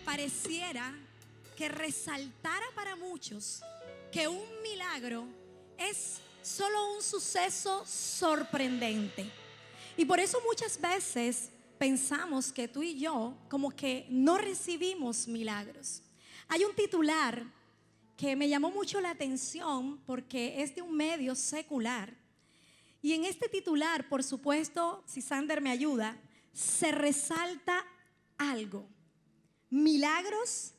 pareciera que resaltara para muchos que un milagro es solo un suceso sorprendente. Y por eso muchas veces pensamos que tú y yo como que no recibimos milagros. Hay un titular que me llamó mucho la atención porque es de un medio secular. Y en este titular, por supuesto, si Sander me ayuda, se resalta algo. Milagros,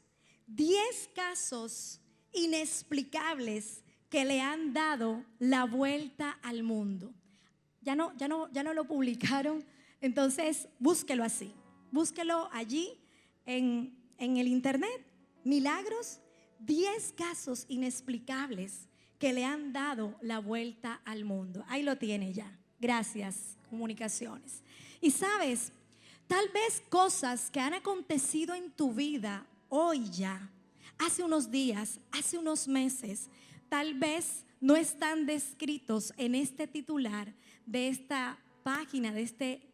10 casos inexplicables que le han dado la vuelta al mundo. Ya no lo publicaron, entonces búsquelo así, búsquelo allí en el internet. Milagros, 10 casos inexplicables que le han dado la vuelta al mundo. Ahí lo tiene ya. Gracias, comunicaciones. Y sabes, tal vez cosas que han acontecido en tu vida hoy ya, hace unos días, hace unos meses, tal vez no están descritos en este titular de esta página, de este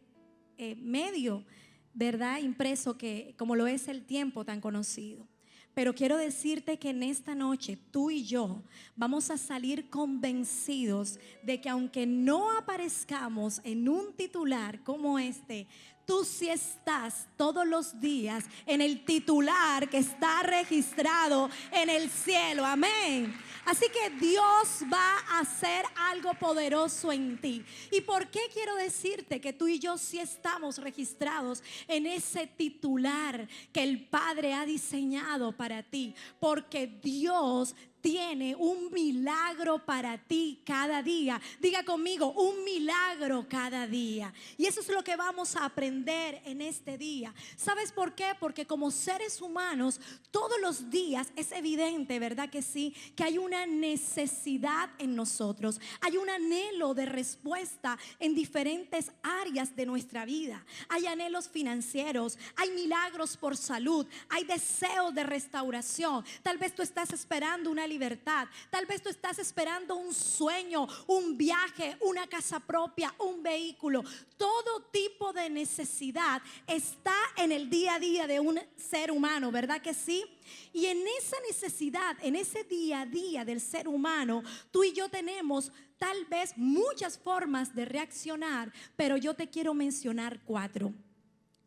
medio, ¿verdad? Impreso que como lo es El Tiempo, tan conocido. Pero quiero decirte que en esta noche tú y yo vamos a salir convencidos de que aunque no aparezcamos en un titular como este, tú sí estás todos los días en el titular que está registrado en el cielo. Amén. Así que Dios va a hacer algo poderoso en ti. ¿Y por qué quiero decirte que tú y yo sí estamos registrados en ese titular que el Padre ha diseñado para ti? Porque Dios tiene un milagro para ti cada día. Diga conmigo, un milagro cada día. Y eso es lo que vamos a aprender en este día. ¿Sabes por qué? Porque como seres humanos, todos los días es evidente, ¿verdad que sí? Que hay una necesidad en nosotros. Hay un anhelo de respuesta en diferentes áreas de nuestra vida. Hay anhelos financieros, hay milagros por salud, hay deseos de restauración. Tal vez tú estás esperando una libertad, tal vez tú estás esperando un sueño, un viaje, una casa propia, un vehículo. Todo tipo de necesidad está en el día a día de un ser humano, ¿verdad que sí? Y en esa necesidad, en ese día a día del ser humano, tú y yo tenemos tal vez muchas formas de reaccionar, pero yo te quiero mencionar 4.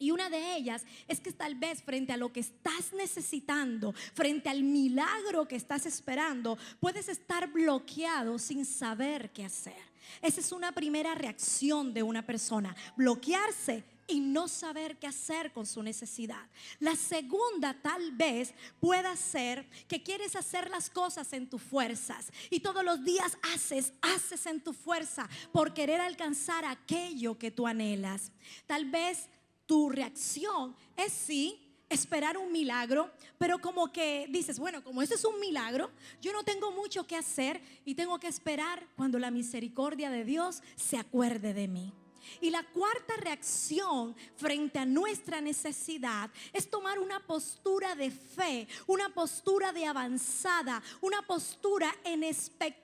Y una de ellas es que tal vez frente a lo que estás necesitando, frente al milagro que estás esperando, puedes estar bloqueado sin saber qué hacer. Esa es una primera reacción de una persona, bloquearse y no saber qué hacer con su necesidad. La segunda tal vez pueda ser que quieres hacer las cosas en tus fuerzas y todos los días haces en tu fuerza por querer alcanzar aquello que tú anhelas. Tal vez tu reacción es sí, esperar un milagro, pero como que dices, bueno, como ese es un milagro, yo no tengo mucho que hacer y tengo que esperar cuando la misericordia de Dios se acuerde de mí. Y la cuarta reacción frente a nuestra necesidad es tomar una postura de fe, una postura de avanzada, una postura en expectativa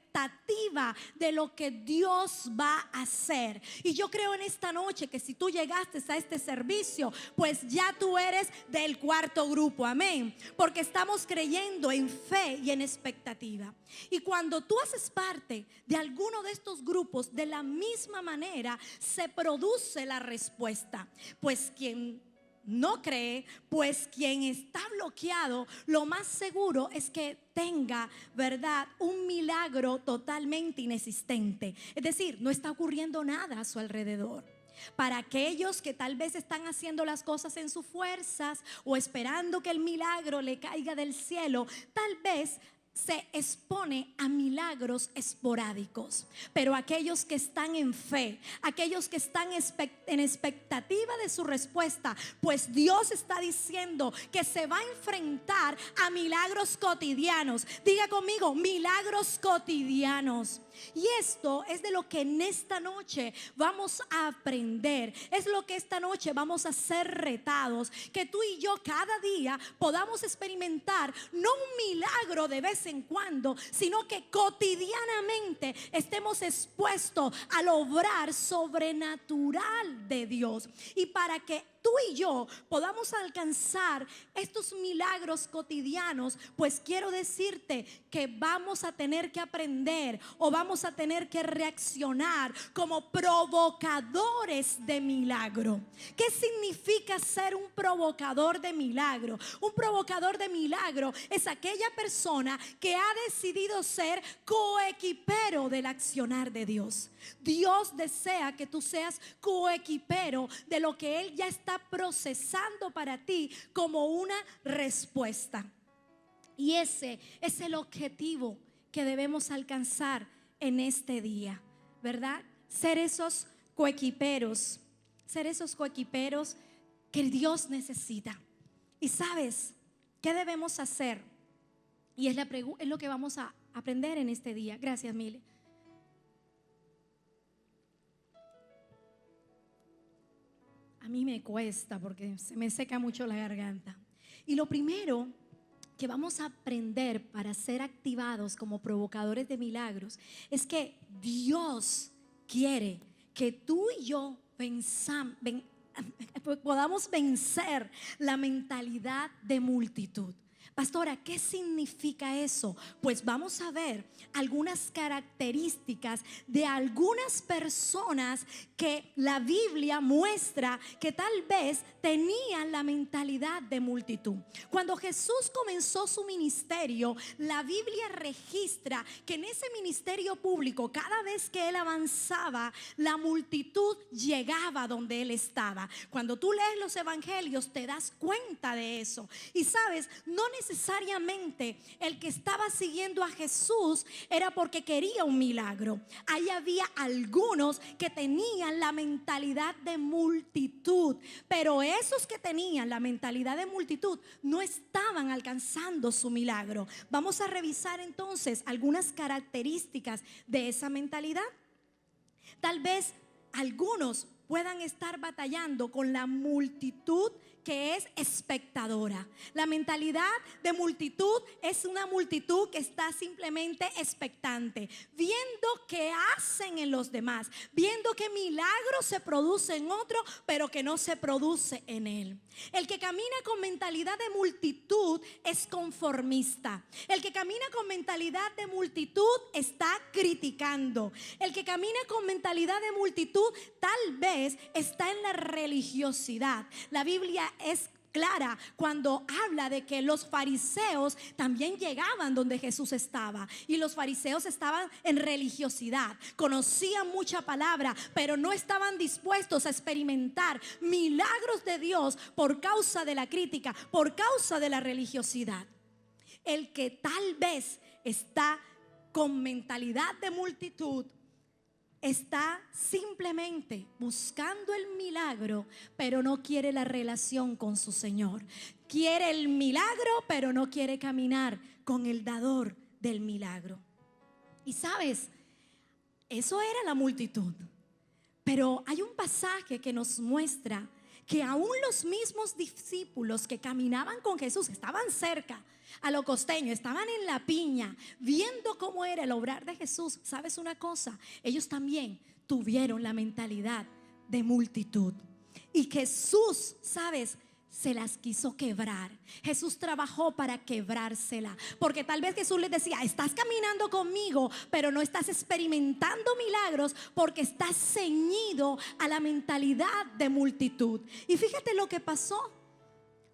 de lo que Dios va a hacer. Y yo creo en esta noche que si tú llegaste a este servicio, pues ya tú eres del cuarto grupo, amén, porque estamos creyendo en fe y en expectativa. Y cuando tú haces parte de alguno de estos grupos, de la misma manera se produce la respuesta. Pues quien no cree, pues quien está bloqueado, lo más seguro es que tenga, ¿verdad?, un milagro totalmente inexistente. Es decir, no está ocurriendo nada a su alrededor. Para aquellos que tal vez están haciendo las cosas en sus fuerzas o esperando que el milagro le caiga del cielo, tal vez se expone a milagros esporádicos. Pero aquellos que están en fe, aquellos que están en expectativa de su respuesta, pues Dios está diciendo que se va a enfrentar a milagros cotidianos. Diga conmigo, milagros cotidianos. Y esto es de lo que en esta noche vamos a aprender. Es lo que esta noche vamos a ser retados. Que tú y yo cada día podamos experimentar no un milagro de vez en cuando, sino que cotidianamente estemos expuestos al obrar sobrenatural de Dios. Y para que tú y yo podamos alcanzar estos milagros cotidianos, pues quiero decirte que vamos a tener que aprender o vamos a tener que reaccionar como provocadores de milagro. ¿Qué significa ser un provocador de milagro? Un provocador de milagro es aquella persona que ha decidido ser coequipero del accionar de Dios. Dios desea que tú seas coequipero de lo que Él ya está procesando para ti como una respuesta. Y ese es el objetivo que debemos alcanzar en este día, ¿verdad? Ser esos coequiperos que Dios necesita. Y ¿sabes qué debemos hacer? Y es lo que vamos a aprender en este día. Gracias, Mile. A mí me cuesta porque se me seca mucho la garganta. Y lo primero que vamos a aprender para ser activados como provocadores de milagros es que Dios quiere que tú y yo podamos vencer la mentalidad de multitud. Pastora, ¿qué significa eso? Pues vamos a ver algunas características de algunas personas que la Biblia muestra que tal vez tenían la mentalidad de multitud. Cuando Jesús comenzó su ministerio, la Biblia registra que en ese ministerio público, cada vez que él avanzaba, la multitud llegaba donde él estaba. Cuando tú lees los evangelios te das cuenta de eso. Y sabes, no necesariamente el que estaba siguiendo a Jesús era porque quería un milagro. Ahí había algunos que tenían la mentalidad de multitud, pero esos que tenían la mentalidad de multitud no estaban alcanzando su milagro. Vamos a revisar entonces algunas características de esa mentalidad. Tal vez algunos puedan estar batallando con la multitud que es espectadora. La mentalidad de multitud es una multitud que está simplemente expectante, viendo qué hacen en los demás, viendo que milagros se producen en otro, pero que no se produce en él. El que camina con mentalidad de multitud es conformista. El que camina con mentalidad de multitud está criticando. El que camina con mentalidad de multitud tal vez está en la religiosidad. La Biblia es clara cuando habla de que los fariseos también llegaban donde Jesús estaba, y los fariseos estaban en religiosidad, conocían mucha palabra, pero no estaban dispuestos a experimentar milagros de Dios por causa de la crítica, por causa de la religiosidad. El que tal vez está con mentalidad de multitud está simplemente buscando el milagro, pero no quiere la relación con su Señor. Quiere el milagro, pero no quiere caminar con el dador del milagro. Y sabes, eso era la multitud. Pero hay un pasaje que nos muestra que aún los mismos discípulos que caminaban con Jesús, estaban cerca, a lo costeño, estaban en la piña, viendo cómo era el obrar de Jesús. ¿Sabes una cosa? Ellos también tuvieron la mentalidad de multitud. Y Jesús, ¿sabes?, se las quiso quebrar. Jesús trabajó para quebrársela, porque tal vez Jesús les decía: estás caminando conmigo, pero no estás experimentando milagros porque estás ceñido a la mentalidad de multitud. Y fíjate lo que pasó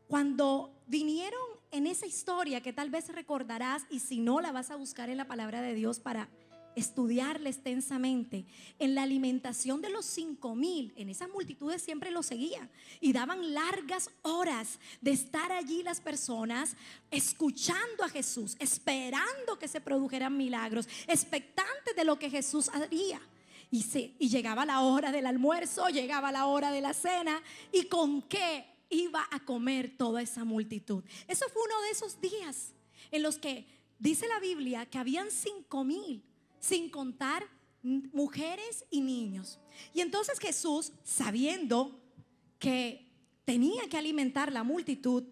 cuando vinieron en esa historia que tal vez recordarás, y si no, la vas a buscar en la palabra de Dios para estudiarla extensamente. En la alimentación de los 5,000, en esas multitudes siempre lo seguían y daban largas horas de estar allí las personas escuchando a Jesús, esperando que se produjeran milagros, expectantes de lo que Jesús haría. Y llegaba la hora del almuerzo, llegaba la hora de la cena, y ¿con qué iba a comer toda esa multitud? Eso fue uno de esos días en los que dice la Biblia que habían 5,000, sin contar mujeres y niños. Y entonces Jesús, sabiendo que tenía que alimentar la multitud,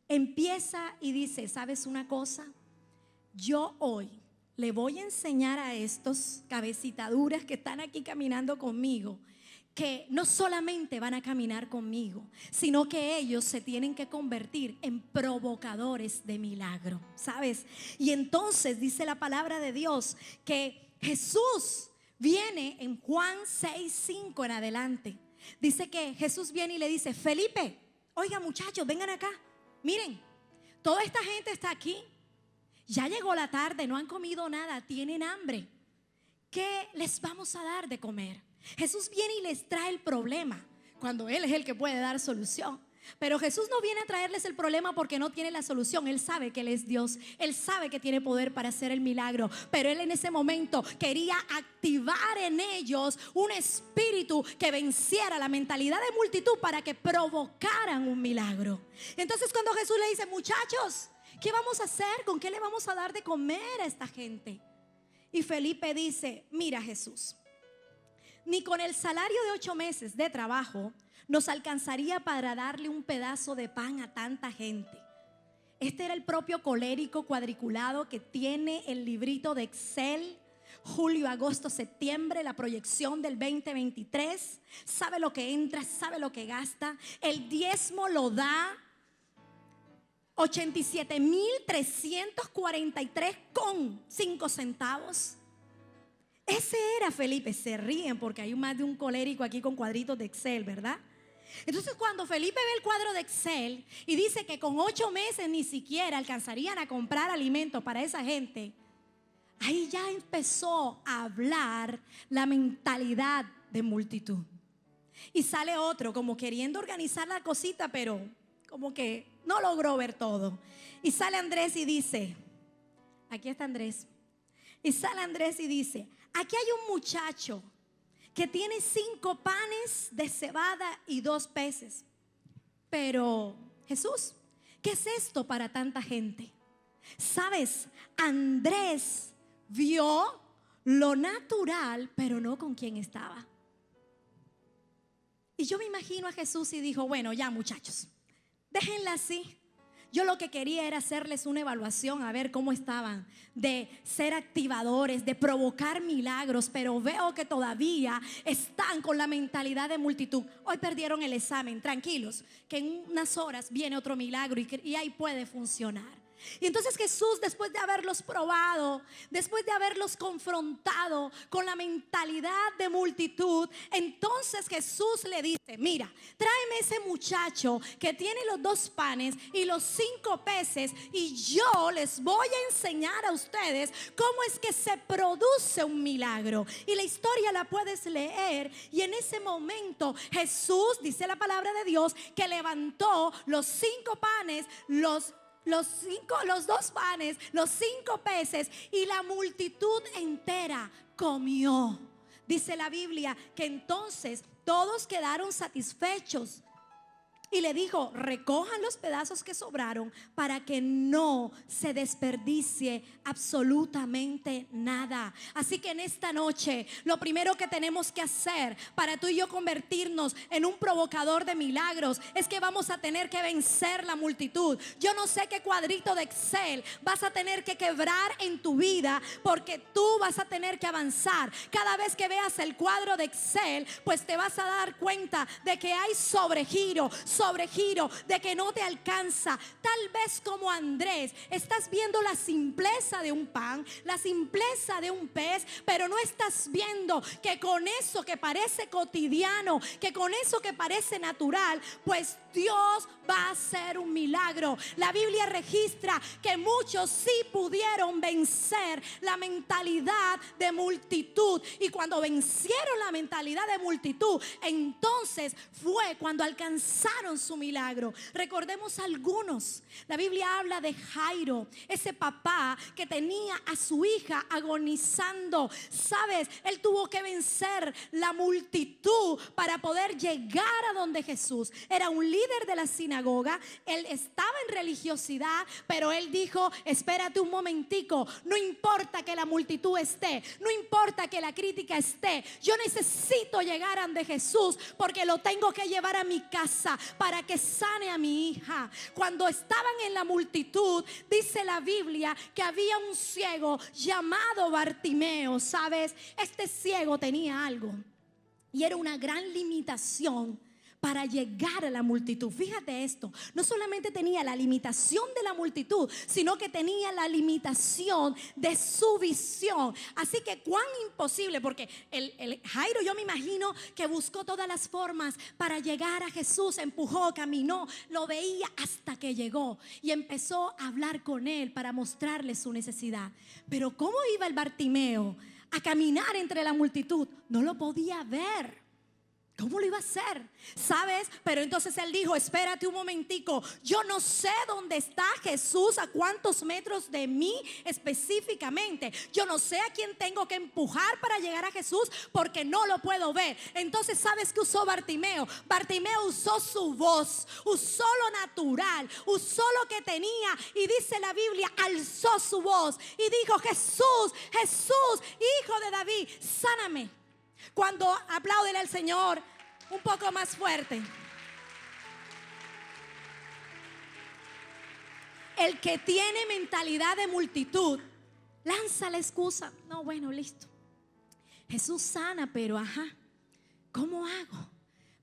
empieza y dice: ¿sabes una cosa? Yo hoy le voy a enseñar a estos cabecitaduras que están aquí caminando conmigo que no solamente van a caminar conmigo, sino que ellos se tienen que convertir en provocadores de milagro, ¿sabes? Y entonces dice la palabra de Dios que Jesús viene en Juan 6:5 en adelante. Dice que Jesús viene y le dice: Felipe, oiga muchachos, vengan acá. Miren, toda esta gente está aquí. Ya llegó la tarde, no han comido nada, tienen hambre. ¿Qué les vamos a dar de comer? Jesús viene y les trae el problema, cuando Él es el que puede dar solución. Pero Jesús no viene a traerles el problema porque no tiene la solución. Él sabe que Él es Dios, Él sabe que tiene poder para hacer el milagro. Pero Él en ese momento quería activar en ellos un espíritu que venciera la mentalidad de multitud para que provocaran un milagro. Entonces cuando Jesús le dice: muchachos, ¿qué vamos a hacer? ¿Con qué le vamos a dar de comer a esta gente? Y Felipe dice: mira Jesús, ni con el salario de 8 meses de trabajo nos alcanzaría para darle un pedazo de pan a tanta gente. Este era el propio colérico cuadriculado que tiene el librito de Excel, julio, agosto, septiembre, la proyección del 2023. Sabe lo que entra, sabe lo que gasta. El diezmo lo da 87,343,5 centavos. Ese era Felipe. Se ríen porque hay más de un colérico aquí con cuadritos de Excel, ¿verdad? Entonces cuando Felipe ve el cuadro de Excel y dice que con 8 meses ni siquiera alcanzarían a comprar alimentos para esa gente, ahí ya empezó a hablar la mentalidad de multitud. Y sale otro como queriendo organizar la cosita, pero como que no logró ver todo. Y sale Andrés y dice: aquí está Andrés. Y sale Andrés y dice: aquí hay un muchacho que tiene 5 panes de cebada y 2 peces. Pero Jesús, ¿qué es esto para tanta gente? Sabes, Andrés vio lo natural, pero no con quien estaba. Y yo me imagino a Jesús y dijo: bueno, ya muchachos, déjenla así. Yo lo que quería era hacerles una evaluación, a ver cómo estaban, de ser activadores, de provocar milagros, pero veo que todavía están con la mentalidad de multitud. Hoy perdieron el examen, tranquilos, que en unas horas viene otro milagro y ahí puede funcionar. Y entonces Jesús, después de haberlos probado, después de haberlos confrontado con la mentalidad de multitud, entonces Jesús le dice: mira, tráeme ese muchacho que tiene los 2 panes y los 5 peces, y yo les voy a enseñar a ustedes cómo es que se produce un milagro. Y la historia la puedes leer. Y en ese momento Jesús, dice la palabra de Dios, que levantó los 5 panes, los 2 panes, los 5 peces, y la multitud entera comió. Dice la Biblia que entonces todos quedaron satisfechos. Y le dijo: recojan los pedazos que sobraron para que no se desperdicie absolutamente nada. Así que en esta noche lo primero que tenemos que hacer para tú y yo convertirnos en un provocador de milagros es que vamos a tener que vencer la multitud. Yo no sé qué cuadrito de Excel vas a tener que quebrar en tu vida, porque tú vas a tener que avanzar. Cada vez que veas el cuadro de Excel, pues te vas a dar cuenta de que hay sobregiro, de que no te alcanza. Tal vez como Andrés, estás viendo la simpleza de un pan, la simpleza de un pez, pero no estás viendo que con eso que parece cotidiano, que con eso que parece natural, pues Dios va a hacer un milagro. La Biblia registra que muchos sí pudieron vencer la mentalidad de multitud, y cuando vencieron la mentalidad de multitud, entonces fue cuando alcanzaron su milagro. Recordemos algunos. La Biblia habla de Jairo, ese papá que tenía a su hija agonizando. Sabes, él tuvo que vencer la multitud para poder llegar a donde Jesús. Era un líder de la sinagoga, él estaba en religiosidad, pero él dijo: espérate un momentico, no importa que la multitud esté, no importa que la crítica esté, yo necesito llegar ante Jesús, porque lo tengo que llevar a mi casa para que sane a mi hija. Cuando estaban en la multitud, dice la Biblia que había un ciego llamado Bartimeo. Sabes, este ciego tenía algo. Y era una gran limitación para llegar a la multitud. Fíjate esto, no solamente tenía la limitación de la multitud, sino que tenía la limitación de su visión. Así que cuán imposible, porque el Jairo, yo me imagino que buscó todas las formas para llegar a Jesús, empujó, caminó, lo veía hasta que llegó y empezó a hablar con él para mostrarle su necesidad. Pero ¿cómo iba el Bartimeo a caminar entre la multitud? No lo podía ver. ¿Cómo lo iba a hacer? ¿Sabes? Pero entonces él dijo, espérate un momentico, yo no sé dónde está Jesús, a cuántos metros de mí específicamente. Yo no sé a quién tengo que empujar para llegar a Jesús porque no lo puedo ver. Entonces, ¿sabes qué usó Bartimeo? Bartimeo usó su voz, usó lo natural, usó lo que tenía y dice la Biblia, alzó su voz y dijo, Jesús, Jesús, hijo de David, sáname. Cuando aplauden al Señor un poco más fuerte. El que tiene mentalidad de multitud lanza la excusa. No, bueno, listo. Jesús sana, pero ¿cómo hago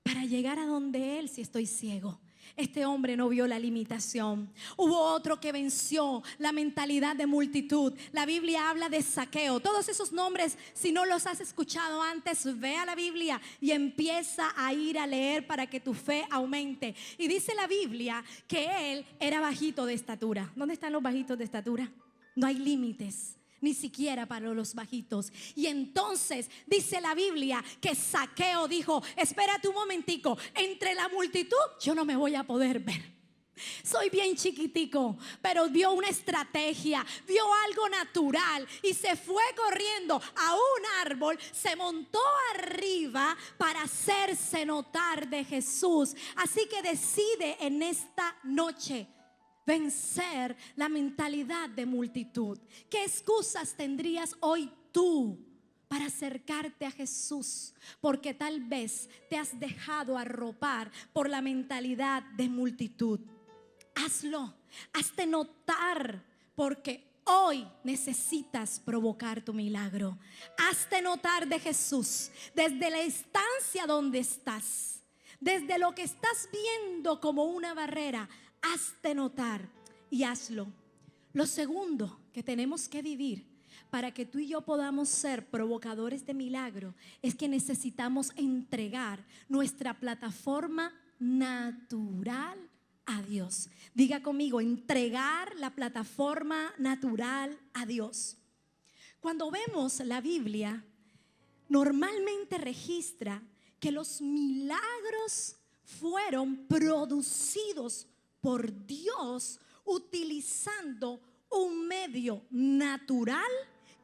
para llegar a donde Él si estoy ciego? Este hombre no vio la limitación. Hubo otro que venció la mentalidad de multitud. La Biblia habla de Zaqueo. Todos esos nombres, si no los has escuchado antes, ve a la Biblia y empieza a ir a leer para que tu fe aumente. Y dice la Biblia que él era bajito de estatura. ¿Dónde están los bajitos de estatura? No hay límites, ni siquiera para los bajitos. Y entonces dice la Biblia que Zaqueo dijo, espérate un momentico, entre la multitud yo no me voy a poder ver. Soy bien chiquitico, pero vio una estrategia, vio algo natural y se fue corriendo a un árbol, se montó arriba para hacerse notar de Jesús. Así que decide en esta noche vencer la mentalidad de multitud. ¿Qué excusas tendrías hoy tú para acercarte a Jesús? Porque tal vez te has dejado arropar por la mentalidad de multitud. Hazlo, hazte notar, porque hoy necesitas provocar tu milagro. Hazte notar de Jesús desde la instancia donde estás, desde lo que estás viendo como una barrera. Hazte notar y hazlo. Lo segundo que tenemos que vivir para que tú y yo podamos ser provocadores de milagro es que necesitamos entregar nuestra plataforma natural a Dios. Diga conmigo, entregar la plataforma natural a Dios. Cuando vemos la Biblia, normalmente registra que los milagros fueron producidos por Dios utilizando un medio natural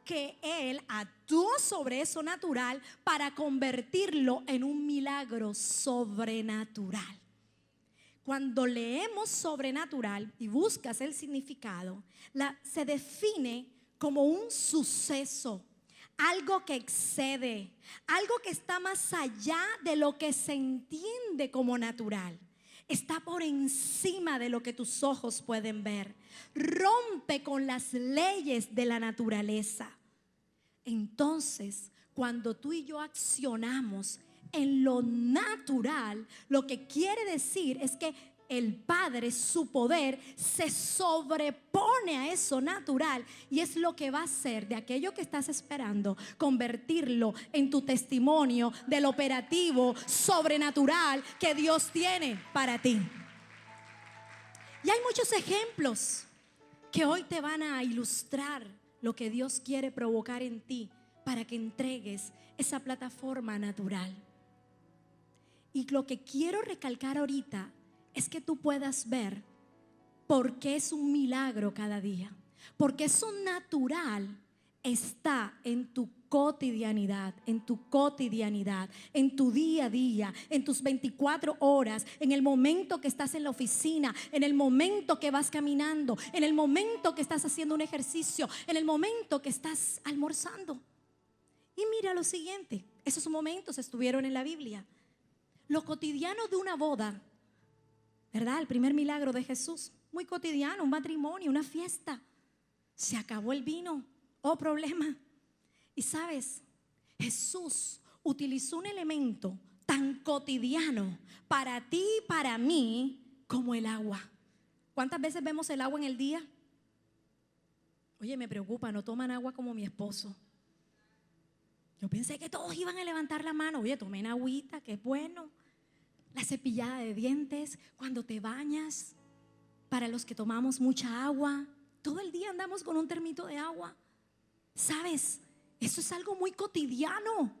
que Él actuó sobre eso natural para convertirlo en un milagro sobrenatural. Cuando leemos sobrenatural y buscas el significado, se define como un suceso, algo que excede, algo que está más allá de lo que se entiende como natural. Está por encima de lo que tus ojos pueden ver. Rompe con las leyes de la naturaleza. Entonces, cuando tú y yo accionamos en lo natural, lo que quiere decir es que el Padre, su poder, se sobrepone a eso natural y es lo que va a hacer de aquello que estás esperando, convertirlo en tu testimonio del operativo sobrenatural que Dios tiene para ti. Y hay muchos ejemplos que hoy te van a ilustrar lo que Dios quiere provocar en ti para que entregues esa plataforma natural. Y lo que quiero recalcar ahorita es que tú puedas ver por qué es un milagro cada día. Porque eso natural está en tu cotidianidad, en tu día a día, en tus 24 horas, en el momento que estás en la oficina, en el momento que vas caminando, en el momento que estás haciendo un ejercicio, en el momento que estás almorzando. Y mira lo siguiente, esos momentos estuvieron en la Biblia. Lo cotidiano de una boda, ¿verdad? El primer milagro de Jesús, muy cotidiano, un matrimonio, una fiesta. Se acabó el vino, oh problema. Y sabes, Jesús utilizó un elemento tan cotidiano para ti y para mí como el agua. ¿Cuántas veces vemos el agua en el día? Oye, me preocupa, no toman agua como mi esposo. Yo pensé que todos iban a levantar la mano. Oye, tomen agüita, que es bueno. La cepillada de dientes, cuando te bañas, para los que tomamos mucha agua, todo el día andamos con un termito de agua. ¿Sabes? Eso es algo muy cotidiano.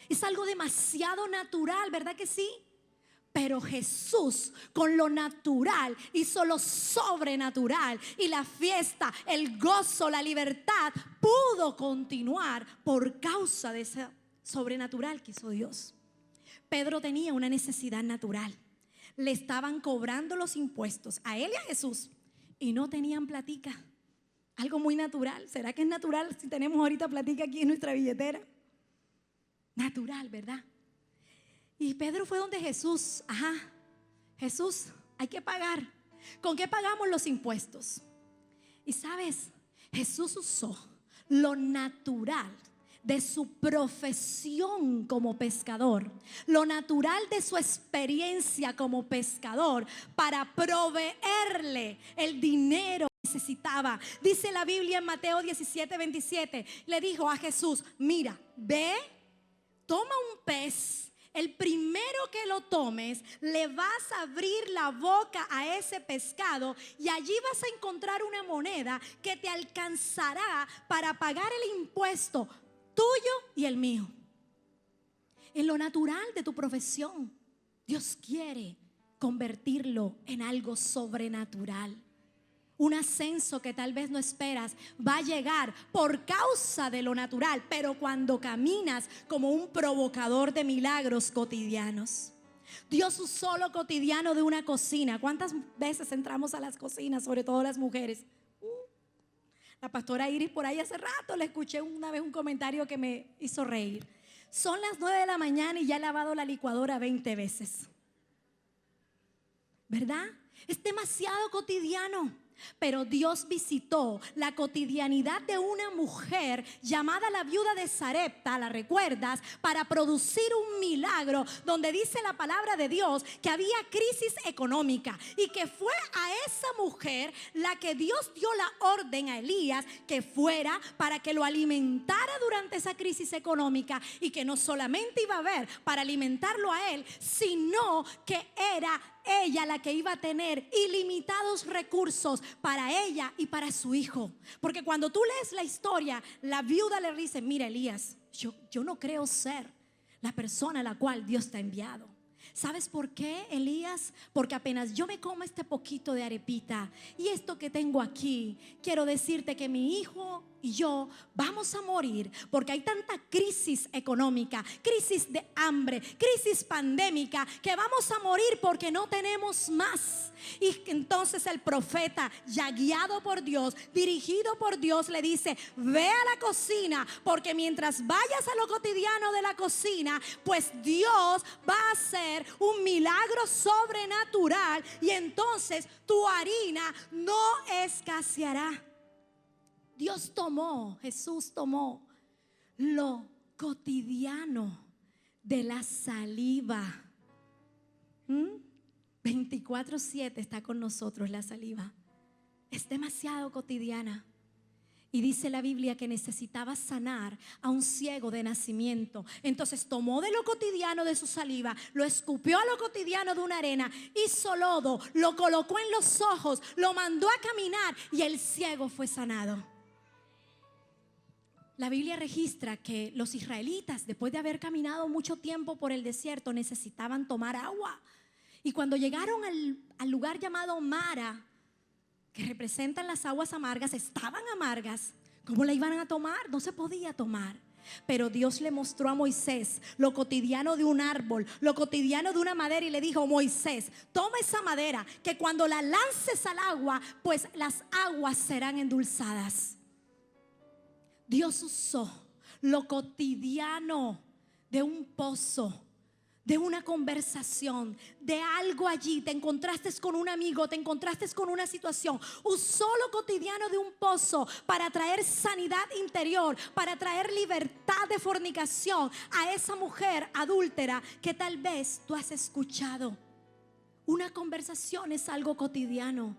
Es algo demasiado natural, ¿verdad que sí? Pero Jesús con lo natural hizo lo sobrenatural, y la fiesta, el gozo, la libertad pudo continuar por causa de ese sobrenatural que hizo Dios. Pedro tenía una necesidad natural. Le estaban cobrando los impuestos a él y a Jesús y no tenían platica. Algo muy natural. ¿Será que es natural si tenemos ahorita platica aquí en nuestra billetera? Natural, ¿verdad? Y Pedro fue donde Jesús. Jesús, hay que pagar. ¿Con qué pagamos los impuestos? Y sabes, Jesús usó lo natural de su profesión como pescador, lo natural de su experiencia como pescador, para proveerle el dinero que necesitaba. Dice la Biblia en Mateo 17:27, le dijo a Jesús: mira, ve, toma un pez. El primero que lo tomes, le vas a abrir la boca a ese pescado y allí vas a encontrar una moneda que te alcanzará para pagar el impuesto tuyo y el mío. En lo natural de tu profesión, Dios quiere convertirlo en algo sobrenatural. Un ascenso que tal vez no esperas va a llegar por causa de lo natural, pero cuando caminas como un provocador de milagros cotidianos. Dios usó lo cotidiano de una cocina. ¿Cuántas veces entramos a las cocinas, sobre todo las mujeres? La pastora Iris por ahí hace rato le escuché una vez un comentario que me hizo reír. Son las 9 de la mañana y ya he lavado la licuadora 20 veces. ¿Verdad? Es demasiado cotidiano. Pero Dios visitó la cotidianidad de una mujer llamada la viuda de Sarepta, ¿la recuerdas? Para producir un milagro donde dice la palabra de Dios que había crisis económica y que fue a esa mujer la que Dios dio la orden a Elías que fuera para que lo alimentara durante esa crisis económica, y que no solamente iba a haber para alimentarlo a él, sino que era ella la que iba a tener ilimitados recursos para ella y para su hijo. Porque cuando tú lees la historia, la viuda le dice: mira, Elías, yo no creo ser la persona a la cual Dios te ha enviado. ¿Sabes por qué, Elías? Porque apenas yo me como este poquito de arepita y esto que tengo aquí, quiero decirte que mi hijo y yo vamos a morir, porque hay tanta crisis económica, crisis de hambre, crisis pandémica, que vamos a morir porque no tenemos más. Y entonces el profeta, ya guiado por Dios, dirigido por Dios, le dice: ve a la cocina, porque mientras vayas a lo cotidiano de la cocina, pues Dios va a hacer un milagro sobrenatural, y entonces tu harina no escaseará. Jesús tomó lo cotidiano de la saliva. 24/7 está con nosotros la saliva. Es demasiado cotidiana. Y dice la Biblia que necesitaba sanar a un ciego de nacimiento. Entonces tomó de lo cotidiano de su saliva, lo escupió a lo cotidiano de una arena, hizo lodo, lo colocó en los ojos, lo mandó a caminar y el ciego fue sanado. La Biblia registra que los israelitas, después de haber caminado mucho tiempo por el desierto, necesitaban tomar agua. Y cuando llegaron al lugar llamado Mara, que representan las aguas amargas, estaban amargas. ¿Cómo la iban a tomar? No se podía tomar. Pero Dios le mostró a Moisés lo cotidiano de un árbol, lo cotidiano de una madera, y le dijo: Moisés, toma esa madera, que cuando la lances al agua, pues las aguas serán endulzadas. Dios usó lo cotidiano de un pozo, de una conversación, de algo allí, te encontraste con un amigo, te encontraste con una situación, usó lo cotidiano de un pozo para traer sanidad interior, para traer libertad de fornicación a esa mujer adúltera que tal vez tú has escuchado. Una conversación es algo cotidiano.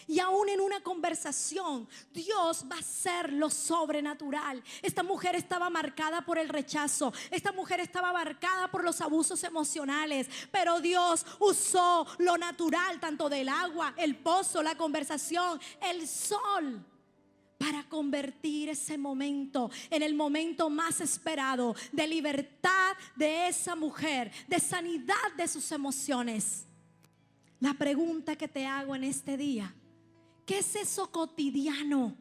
Y aún en una conversación, Dios va a hacer lo sobrenatural. Esta mujer estaba marcada por el rechazo. Esta mujer estaba marcada por los abusos emocionales. Pero Dios usó lo natural, tanto del agua, el pozo, la conversación, el sol, para convertir ese momento en el momento más esperado de libertad de esa mujer, de sanidad de sus emociones. La pregunta que te hago en este día: ¿qué es eso cotidiano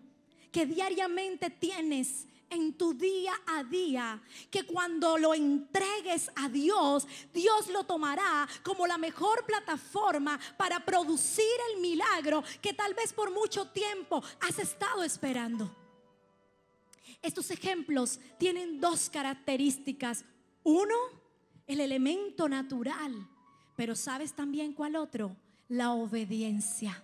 que diariamente tienes en tu día a día, que cuando lo entregues a Dios, Dios lo tomará como la mejor plataforma para producir el milagro que tal vez por mucho tiempo has estado esperando? Estos ejemplos tienen dos características. Uno, el elemento natural. Pero ¿sabes también cuál otro? La obediencia.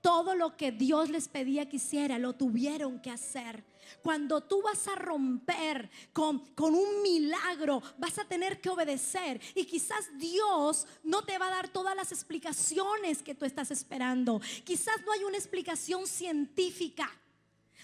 Todo lo que Dios les pedía que hiciera, lo tuvieron que hacer. Cuando tú vas a romper con un milagro, vas a tener que obedecer. Y quizás Dios no te va a dar todas las explicaciones que tú estás esperando. Quizás no hay una explicación científica.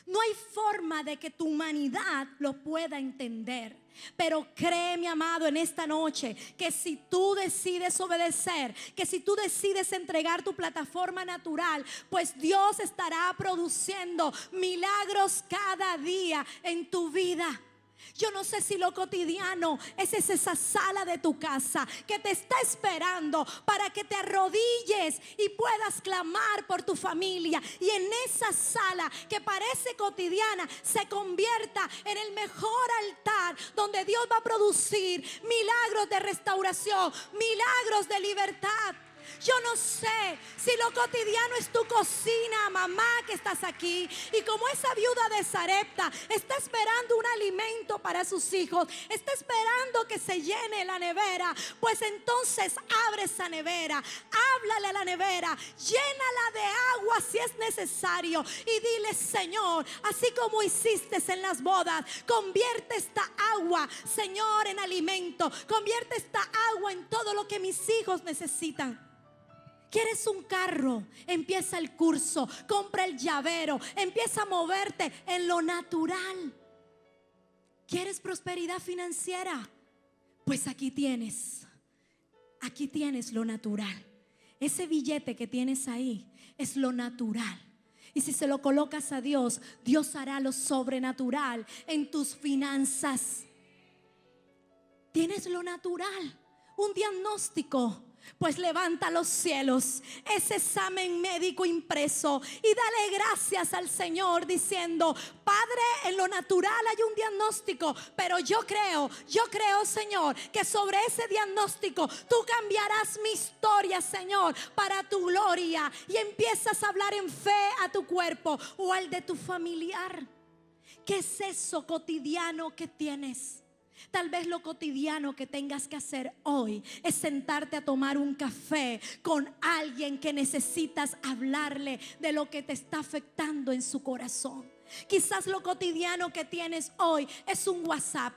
No hay forma de que tu humanidad lo pueda entender. Pero créeme, amado, en esta noche, que si tú decides obedecer, que si tú decides entregar tu plataforma natural, pues Dios estará produciendo milagros cada día en tu vida. Yo no sé si lo cotidiano es esa sala de tu casa que te está esperando para que te arrodilles y puedas clamar por tu familia. Y en esa sala que parece cotidiana se convierta en el mejor altar donde Dios va a producir milagros de restauración, milagros de libertad. Yo no sé si lo cotidiano es tu cocina, mamá, que estás aquí, y como esa viuda de Sarepta está esperando un alimento para sus hijos, está esperando que se llene la nevera, pues entonces abre esa nevera, háblale a la nevera, llénala de agua si es necesario y dile: Señor, así como hiciste en las bodas, convierte esta agua, Señor, en alimento, convierte esta agua en todo lo que mis hijos necesitan. ¿Quieres un carro? Empieza el curso, compra el llavero, empieza a moverte en lo natural. ¿Quieres prosperidad financiera? Pues aquí tienes lo natural. Ese billete que tienes ahí es lo natural. Y si se lo colocas a Dios, Dios hará lo sobrenatural en tus finanzas. Tienes lo natural, un diagnóstico. Pues levanta los cielos, ese examen médico impreso, y dale gracias al Señor diciendo: Padre, en lo natural hay un diagnóstico, pero yo creo, Señor, que sobre ese diagnóstico tú cambiarás mi historia, Señor, para tu gloria. Y empiezas a hablar en fe a tu cuerpo o al de tu familiar. ¿Qué es eso cotidiano que tienes? Tal vez lo cotidiano que tengas que hacer hoy es sentarte a tomar un café con alguien que necesitas hablarle de lo que te está afectando en su corazón. Quizás lo cotidiano que tienes hoy es un WhatsApp,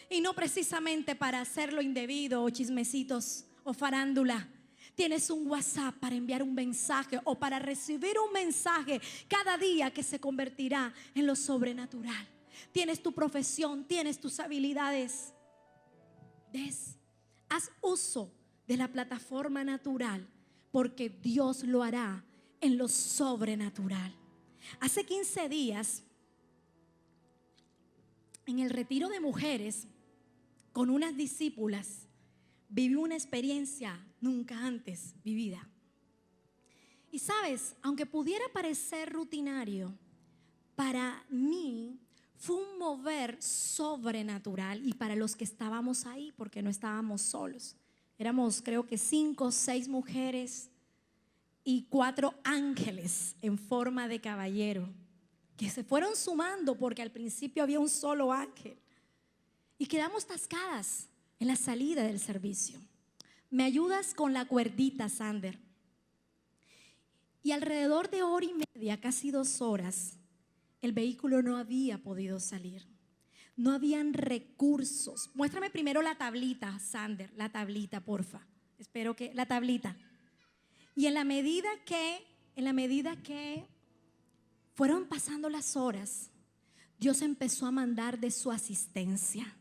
y no precisamente para hacerlo indebido o chismecitos o farándula. Tienes un WhatsApp para enviar un mensaje o para recibir un mensaje cada día que se convertirá en lo sobrenatural. Tienes tu profesión, tienes tus habilidades. ¿Ves? Haz uso de la plataforma natural, porque Dios lo hará en lo sobrenatural. Hace 15 días, en el retiro de mujeres, con unas discípulas, viví una experiencia nunca antes vivida. Y sabes, aunque pudiera parecer rutinario, para mí fue un mover sobrenatural. Y para los que estábamos ahí, porque no estábamos solos, éramos creo que 5 o 6 mujeres y 4 ángeles en forma de caballero, que se fueron sumando porque al principio había un solo ángel. Y quedamos tascadas en la salida del servicio. Me ayudas con la cuerdita, Sander. Y alrededor de hora y media, casi 2 horas, el vehículo no había podido salir. No habían recursos. Muéstrame primero la tablita, Sander, la tablita, porfa. Espero que la tablita. Y en la medida que fueron pasando las horas, Dios empezó a mandar de su asistencia.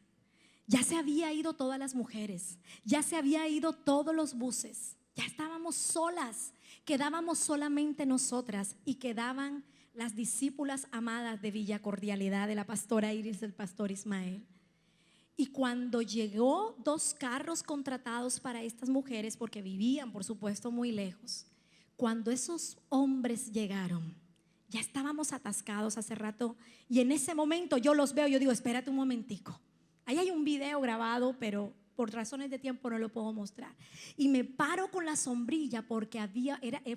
Ya se había ido todas las mujeres, ya se había ido todos los buses, ya estábamos solas, quedábamos solamente nosotras y quedaban las discípulas amadas de Villa Cordialidad, de la pastora Iris, del pastor Ismael. Y cuando llegó 2 carros contratados para estas mujeres, porque vivían por supuesto muy lejos, cuando esos hombres llegaron, ya estábamos atascados hace rato. Y en ese momento yo los veo, yo digo, espérate un momentico. Ahí hay un video grabado, pero por razones de tiempo no lo puedo mostrar. Y me paro con la sombrilla porque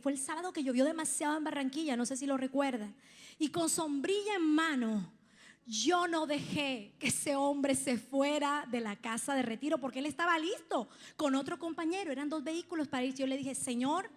fue el sábado que llovió demasiado en Barranquilla, no sé si lo recuerdan. Y con sombrilla en mano, yo no dejé que ese hombre se fuera de la casa de retiro, porque él estaba listo con otro compañero. Eran 2 vehículos para ir. Yo le dije, Señor,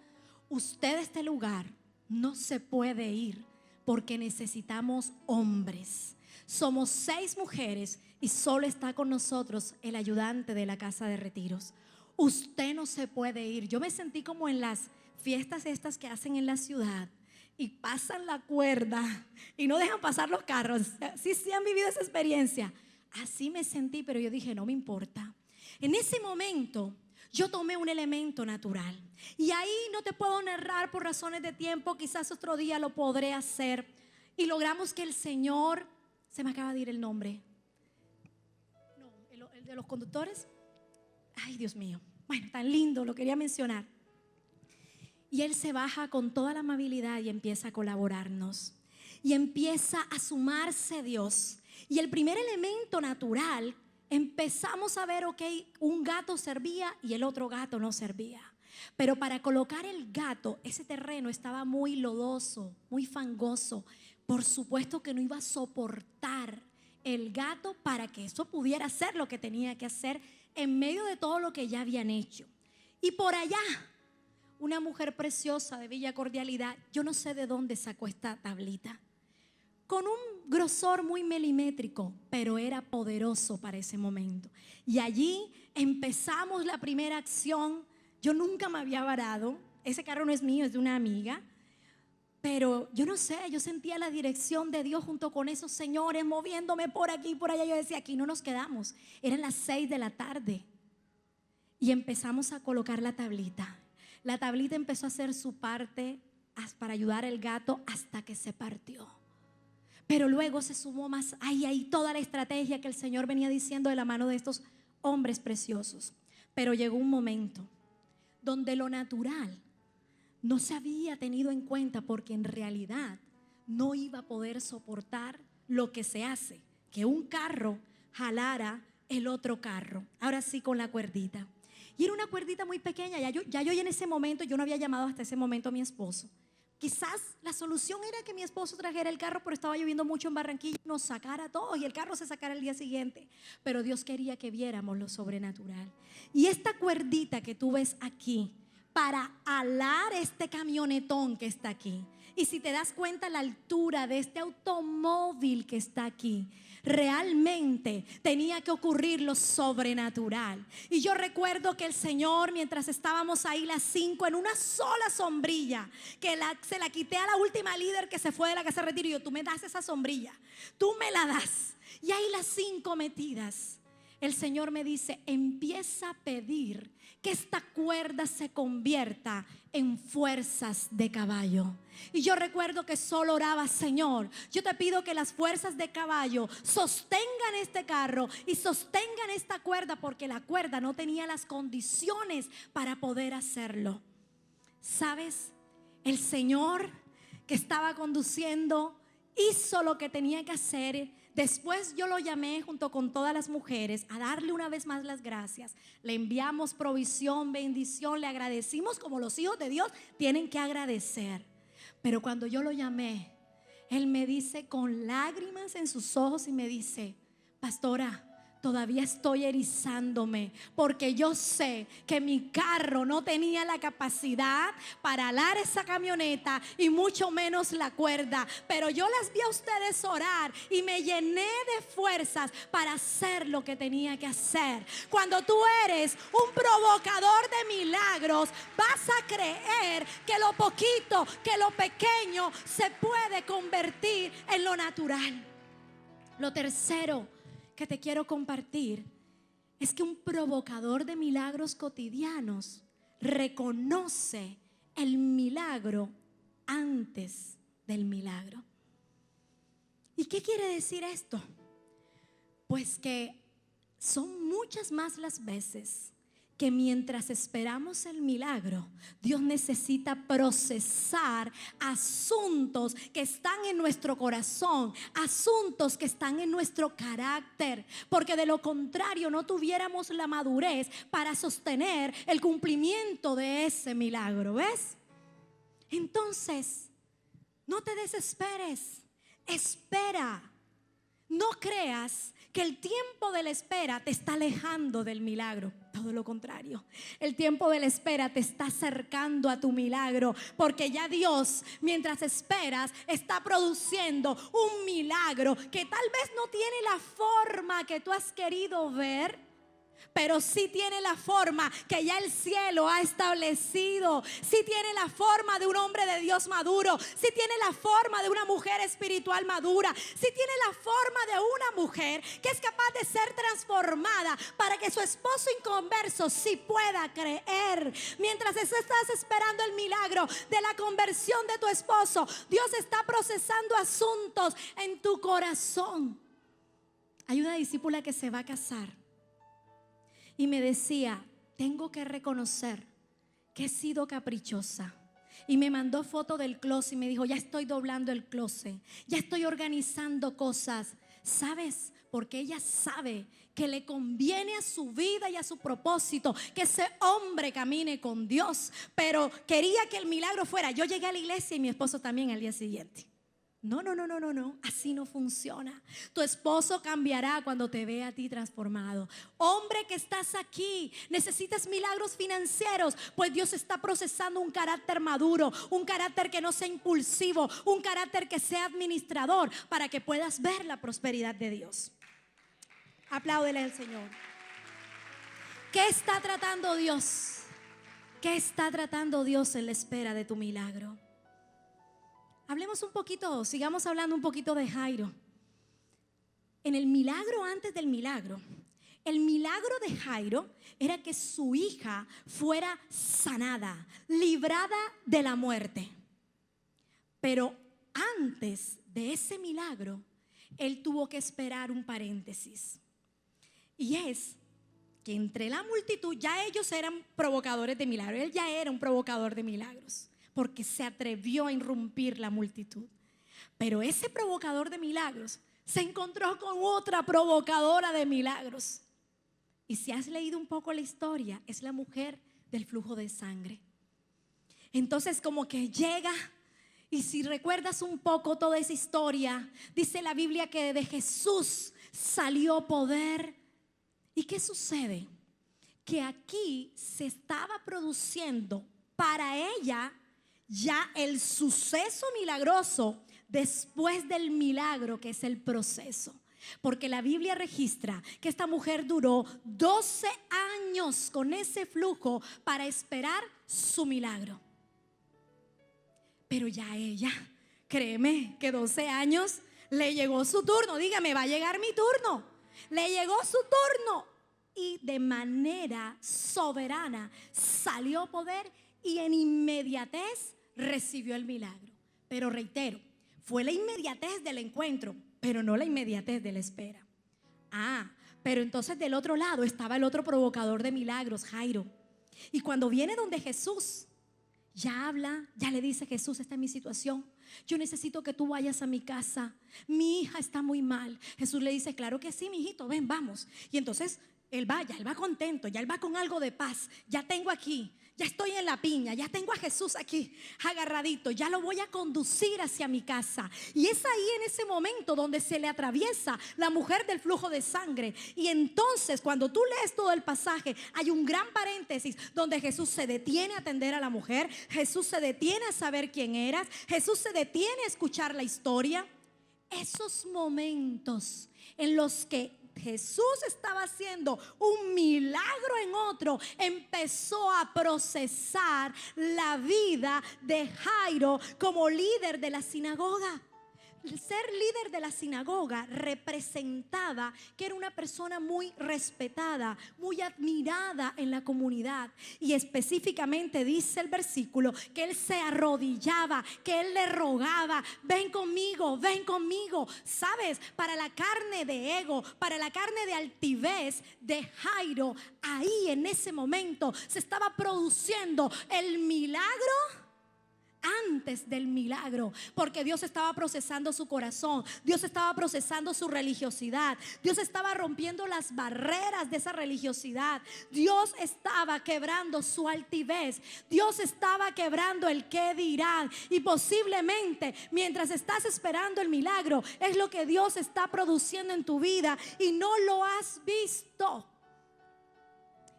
usted de este lugar no se puede ir porque necesitamos hombres. Somos 6 mujeres y solo está con nosotros el ayudante de la casa de retiros. Usted no se puede ir. Yo me sentí como en las fiestas estas que hacen en la ciudad y pasan la cuerda y no dejan pasar los carros. Sí han vivido esa experiencia. Así me sentí, pero yo dije, no me importa. En ese momento yo tomé un elemento natural y ahí no te puedo narrar por razones de tiempo, quizás otro día lo podré hacer. Y logramos que el Señor, se me acaba de ir el nombre, no, el de los conductores, ay Dios mío, bueno, tan lindo, lo quería mencionar. Y él se baja con toda la amabilidad y empieza a colaborarnos y empieza a sumarse Dios. Y el primer elemento natural, empezamos a ver, ok, un gato servía y el otro gato no servía. Pero para colocar el gato, ese terreno estaba muy lodoso, muy fangoso. Por supuesto que no iba a soportar el gato para que eso pudiera hacer lo que tenía que hacer en medio de todo lo que ya habían hecho. Y por allá, una mujer preciosa de Villa Cordialidad, yo no sé de dónde sacó esta tablita, con un grosor muy milimétrico, pero era poderoso para ese momento. Y allí empezamos la primera acción. Yo nunca me había varado, ese carro no es mío, es de una amiga, pero yo no sé, yo sentía la dirección de Dios junto con esos señores moviéndome por aquí y por allá. Yo decía, aquí no nos quedamos. Eran las 6 de la tarde y empezamos a colocar la tablita. La tablita empezó a hacer su parte para ayudar al gato hasta que se partió. Pero luego se sumó más, ahí toda la estrategia que el Señor venía diciendo de la mano de estos hombres preciosos. Pero llegó un momento donde lo natural no se había tenido en cuenta, porque en realidad no iba a poder soportar lo que se hace, que un carro jalara el otro carro. Ahora sí, con la cuerdita. Y era una cuerdita muy pequeña. Ya yo en ese momento, yo no había llamado hasta ese momento a mi esposo. Quizás la solución era que mi esposo trajera el carro, pero estaba lloviendo mucho en Barranquilla, nos sacara a todos y el carro se sacara el día siguiente. Pero Dios quería que viéramos lo sobrenatural. Y esta cuerdita que tú ves aquí, para alar este camionetón que está aquí, y si te das cuenta la altura de este automóvil que está aquí, realmente tenía que ocurrir lo sobrenatural. Y yo recuerdo que el Señor, mientras estábamos ahí las 5 en una sola sombrilla, que se la quité a la última líder que se fue de la casa de retiro, y yo, tú me das esa sombrilla, tú me la das, y ahí las 5 metidas, el Señor me dice, empieza a pedir que esta cuerda se convierta en fuerzas de caballo. Y yo recuerdo que solo oraba, Señor, yo te pido que las fuerzas de caballo sostengan este carro y sostengan esta cuerda, porque la cuerda no tenía las condiciones para poder hacerlo. ¿Sabes? El Señor que estaba conduciendo hizo lo que tenía que hacer. Después yo lo llamé junto con todas las mujeres a darle una vez más las gracias. Le enviamos provisión, bendición, le agradecimos como los hijos de Dios tienen que agradecer. Pero cuando yo lo llamé, él me dice con lágrimas en sus ojos y me dice, pastora, todavía estoy erizándome, porque yo sé que mi carro no tenía la capacidad para alar esa camioneta y mucho menos la cuerda, pero yo las vi a ustedes orar y me llené de fuerzas para hacer lo que tenía que hacer. Cuando tú eres un provocador de milagros, vas a creer que lo poquito, que lo pequeño se puede convertir en lo natural. Lo tercero que te quiero compartir es que un provocador de milagros cotidianos reconoce el milagro antes del milagro. ¿Y qué quiere decir esto? Pues que son muchas más las veces que mientras esperamos el milagro, Dios necesita procesar asuntos que están en nuestro corazón, asuntos que están en nuestro carácter, porque de lo contrario no tuviéramos la madurez para sostener el cumplimiento de ese milagro, ¿ves? Entonces, no te desesperes, espera. No creas que el tiempo de la espera te está alejando del milagro. Todo lo contrario, el tiempo de la espera te está acercando a tu milagro, porque ya Dios, mientras esperas, está produciendo un milagro que tal vez no tiene la forma que tú has querido ver, pero sí tiene la forma que ya el cielo ha establecido. Sí tiene la forma de un hombre de Dios maduro. Sí tiene la forma de una mujer espiritual madura. Sí tiene la forma de una mujer que es capaz de ser transformada para que su esposo inconverso sí pueda creer. Mientras estás esperando el milagro de la conversión de tu esposo, Dios está procesando asuntos en tu corazón. Hay una discípula que se va a casar y me decía: tengo que reconocer que he sido caprichosa. Y me mandó foto del closet y me dijo: ya estoy doblando el closet, ya estoy organizando cosas. ¿Sabes? Porque ella sabe que le conviene a su vida y a su propósito que ese hombre camine con Dios. Pero quería que el milagro fuera: yo llegué a la iglesia y mi esposo también al día siguiente. No, así no funciona. Tu esposo cambiará cuando te vea a ti transformado. Hombre que estás aquí, necesitas milagros financieros, pues Dios está procesando un carácter maduro, un carácter que no sea impulsivo, un carácter que sea administrador, para que puedas ver la prosperidad de Dios. Apláudele al Señor. ¿Qué está tratando Dios? ¿Qué está tratando Dios en la espera de tu milagro? Hablemos un poquito, sigamos hablando un poquito de Jairo. En el milagro antes del milagro, el milagro de Jairo era que su hija fuera sanada, librada de la muerte. Pero antes de ese milagro, él tuvo que esperar un paréntesis. Y es que entre la multitud, ya ellos eran provocadores de milagros. Él ya era un provocador de milagros, porque se atrevió a irrumpir la multitud. Pero ese provocador de milagros se encontró con otra provocadora de milagros. Y si has leído un poco la historia, es la mujer del flujo de sangre. Entonces como que llega, y si recuerdas un poco toda esa historia, dice la Biblia que de Jesús salió poder. ¿Y qué sucede? Que aquí se estaba produciendo para ella ya el suceso milagroso después del milagro, que es el proceso. Porque la Biblia registra que esta mujer duró 12 años con ese flujo para esperar su milagro. Pero ya ella, créeme que 12 años le llegó su turno. Dígame, va a llegar mi turno. Le llegó su turno y de manera soberana salió poder y en inmediatez recibió el milagro. Pero reitero, fue la inmediatez del encuentro, pero no la inmediatez de la espera. Pero entonces del otro lado estaba el otro provocador de milagros, Jairo. Y cuando viene donde Jesús, ya habla, ya le dice: Jesús, esta es mi situación, yo necesito que tú vayas a mi casa, mi hija está muy mal. Jesús le dice: claro que sí, mi hijito, ven, vamos. Y entonces él va contento, ya él va con algo de paz. Ya tengo aquí, ya estoy en la piña, ya tengo a Jesús aquí agarradito, ya lo voy a conducir hacia mi casa. Y es ahí en ese momento donde se le atraviesa la mujer del flujo de sangre. Y entonces cuando tú lees todo el pasaje, hay un gran paréntesis donde Jesús se detiene a atender a la mujer, Jesús se detiene a saber quién eras, Jesús se detiene a escuchar la historia. Esos momentos en los que Jesús estaba haciendo un milagro en otro, empezó a procesar la vida de Jairo como líder de la sinagoga. Ser líder de la sinagoga representaba que era una persona muy respetada, muy admirada en la comunidad. Y específicamente dice el versículo que él se arrodillaba, que él le rogaba: ven conmigo, ven conmigo. Sabes, para la carne de ego, para la carne de altivez de Jairo, ahí en ese momento se estaba produciendo el milagro antes del milagro, porque Dios estaba procesando su corazón, Dios estaba procesando su religiosidad, Dios estaba rompiendo las barreras de esa religiosidad, Dios estaba quebrando su altivez, Dios estaba quebrando el qué dirán. Y posiblemente mientras estás esperando el milagro es lo que Dios está produciendo en tu vida y no lo has visto.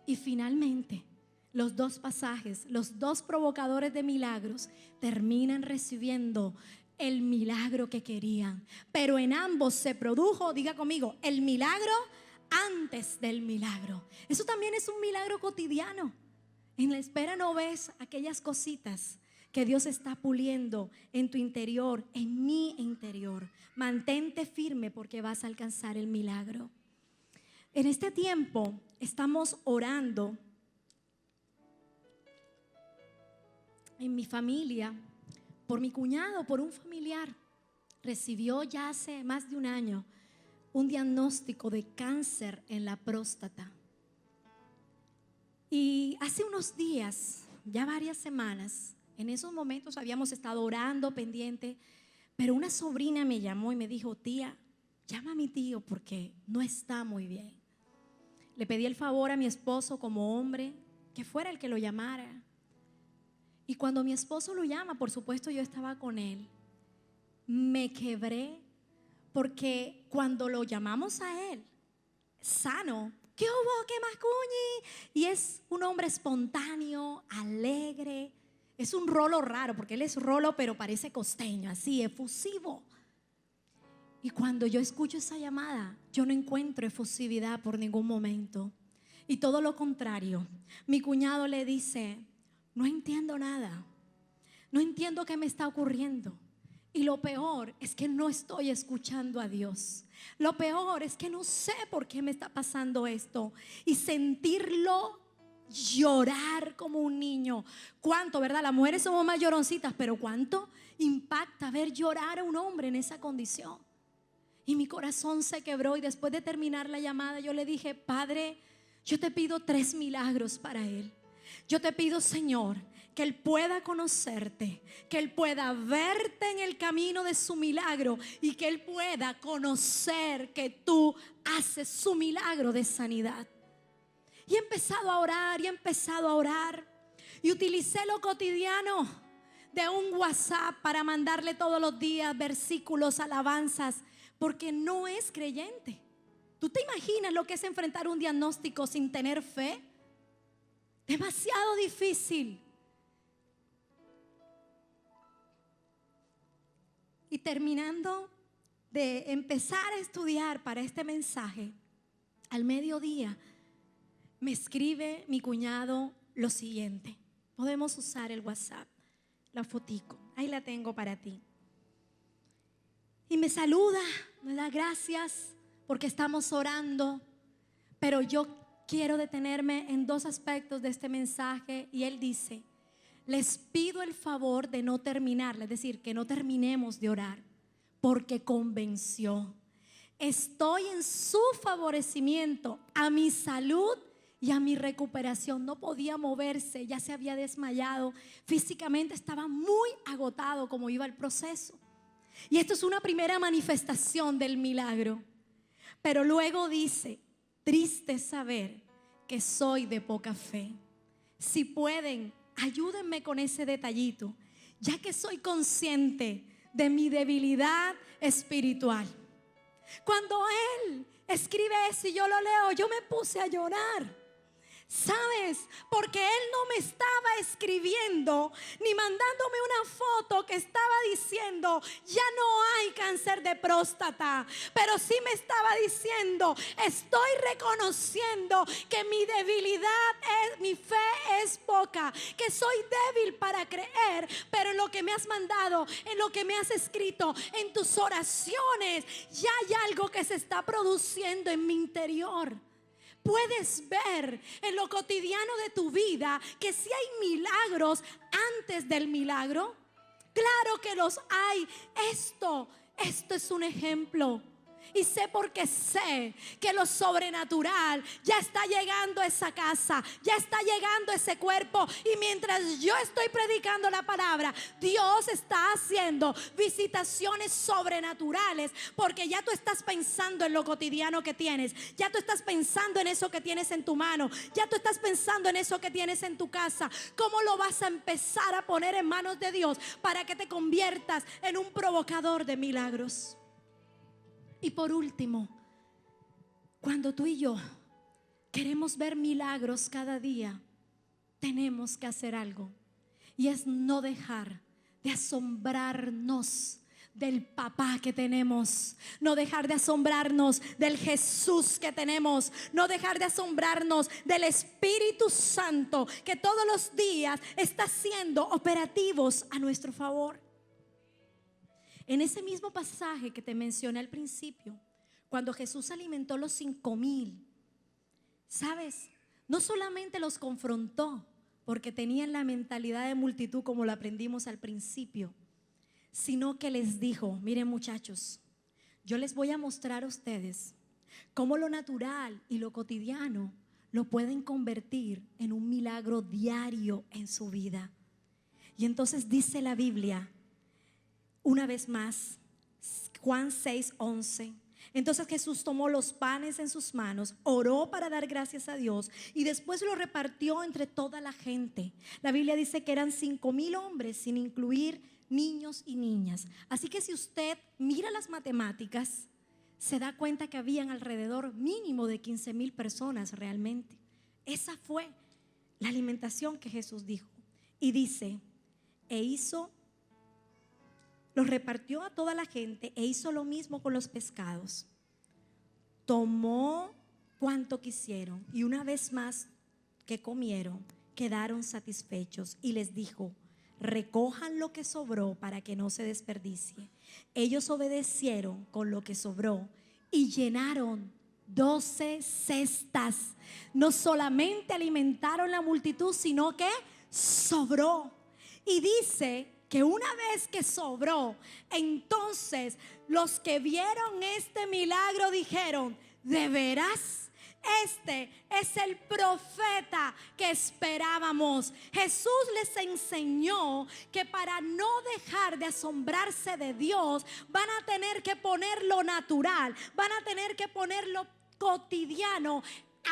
Y finalmente, los dos pasajes, los dos provocadores de milagros terminan recibiendo el milagro que querían. Pero en ambos se produjo, diga conmigo, el milagro antes del milagro. Eso también es un milagro cotidiano. En la espera no ves aquellas cositas que Dios está puliendo en tu interior, en mi interior. Mantente firme porque vas a alcanzar el milagro. En este tiempo estamos orando en mi familia, por mi cuñado, por un familiar. Recibió ya hace más de un año un diagnóstico de cáncer en la próstata. Y hace unos días, ya varias semanas, en esos momentos habíamos estado orando pendiente, pero una sobrina me llamó y me dijo: tía, llama a mi tío porque no está muy bien. Le pedí el favor a mi esposo como hombre que fuera el que lo llamara. Y cuando mi esposo lo llama, por supuesto yo estaba con él. Me quebré porque cuando lo llamamos a él, sano, ¿qué hubo? ¿Qué más, cuñi? Y es un hombre espontáneo, alegre. Es un rolo raro porque él es rolo pero parece costeño, así, efusivo. Y cuando yo escucho esa llamada, yo no encuentro efusividad por ningún momento. Y todo lo contrario, mi cuñado le dice: no entiendo nada, no entiendo qué me está ocurriendo. Y lo peor es que no estoy escuchando a Dios. Lo peor es que no sé por qué me está pasando esto. Y sentirlo llorar como un niño. ¿Cuánto, verdad? Las mujeres somos más lloroncitas, pero ¿cuánto impacta ver llorar a un hombre en esa condición? Y mi corazón se quebró y después de terminar la llamada yo le dije: Padre, yo te pido 3 milagros para él. Yo te pido, Señor, que él pueda conocerte, que él pueda verte en el camino de su milagro y que él pueda conocer que tú haces su milagro de sanidad. Y he empezado a orar y he empezado a orar y utilicé lo cotidiano de un WhatsApp para mandarle todos los días versículos, alabanzas, porque no es creyente. ¿Tú te imaginas lo que es enfrentar un diagnóstico sin tener fe? Demasiado difícil. Y terminando de empezar a estudiar para este mensaje, al mediodía me escribe mi cuñado lo siguiente. Podemos usar el WhatsApp, la fotico, ahí la tengo para ti. Y me saluda, me da gracias porque estamos orando, pero yo quiero detenerme en 2 aspectos de este mensaje. Y él dice: les pido el favor de no terminar, es decir, que no terminemos de orar, porque convenció. Estoy en su favorecimiento a mi salud y a mi recuperación. No podía moverse, ya se había desmayado, físicamente estaba muy agotado como iba el proceso. Y esto es una primera manifestación del milagro. Pero luego dice: triste saber que soy de poca fe. si pueden, ayúdenme con ese detallito, ya que soy consciente de mi debilidad espiritual. Cuando él escribe eso y yo lo leo, yo me puse a llorar. ¿Sabes? Porque él no me estaba escribiendo ni mandándome una foto que estaba diciendo ya no hay cáncer de próstata, pero sí me estaba diciendo, estoy reconociendo que mi debilidad mi fe es poca, que soy débil para creer, pero en lo que me has mandado, en lo que me has escrito, en tus oraciones, ya hay algo que se está produciendo en mi interior. Puedes ver en lo cotidiano de tu vida que si hay milagros antes del milagro. Claro que los hay. Esto es un ejemplo. Y sé porque sé que lo sobrenatural ya está llegando a esa casa, ya está llegando a ese cuerpo. Y mientras yo estoy predicando la palabra, Dios está haciendo visitaciones sobrenaturales, porque ya tú estás pensando en lo cotidiano que tienes, ya tú estás pensando en eso que tienes en tu mano, ya tú estás pensando en eso que tienes en tu casa. ¿Cómo lo vas a empezar a poner en manos de Dios para que te conviertas en un provocador de milagros? Y por último, cuando tú y yo queremos ver milagros cada día, tenemos que hacer algo, y es no dejar de asombrarnos del papá que tenemos, no dejar de asombrarnos del Jesús que tenemos, no dejar de asombrarnos del Espíritu Santo que todos los días está haciendo operativos a nuestro favor. En ese mismo pasaje que te mencioné al principio, cuando Jesús alimentó los 5,000, ¿sabes? No solamente los confrontó porque tenían la mentalidad de multitud como lo aprendimos al principio, sino que les dijo: miren muchachos, yo les voy a mostrar a ustedes cómo lo natural y lo cotidiano lo pueden convertir en un milagro diario en su vida. Y entonces dice la Biblia, una vez más, Juan 6:11. Entonces Jesús tomó los panes en sus manos, oró para dar gracias a Dios y después lo repartió entre toda la gente. La Biblia dice que eran 5,000 hombres, sin incluir niños y niñas. Así que si usted mira las matemáticas, se da cuenta que habían alrededor mínimo de 15,000 personas realmente. Esa fue la alimentación que Jesús dijo. Y dice, los repartió a toda la gente e hizo lo mismo con los pescados. Tomó cuanto quisieron y una vez más que comieron, quedaron satisfechos y les dijo: recojan lo que sobró para que no se desperdicie. Ellos obedecieron con lo que sobró y llenaron 12 cestas. No solamente alimentaron la multitud, sino que sobró. Y dice que una vez que sobró, entonces los que vieron este milagro dijeron: ¿de veras? Este es el profeta que esperábamos. Jesús les enseñó que para no dejar de asombrarse de Dios, van a tener que poner lo natural, van a tener que poner lo cotidiano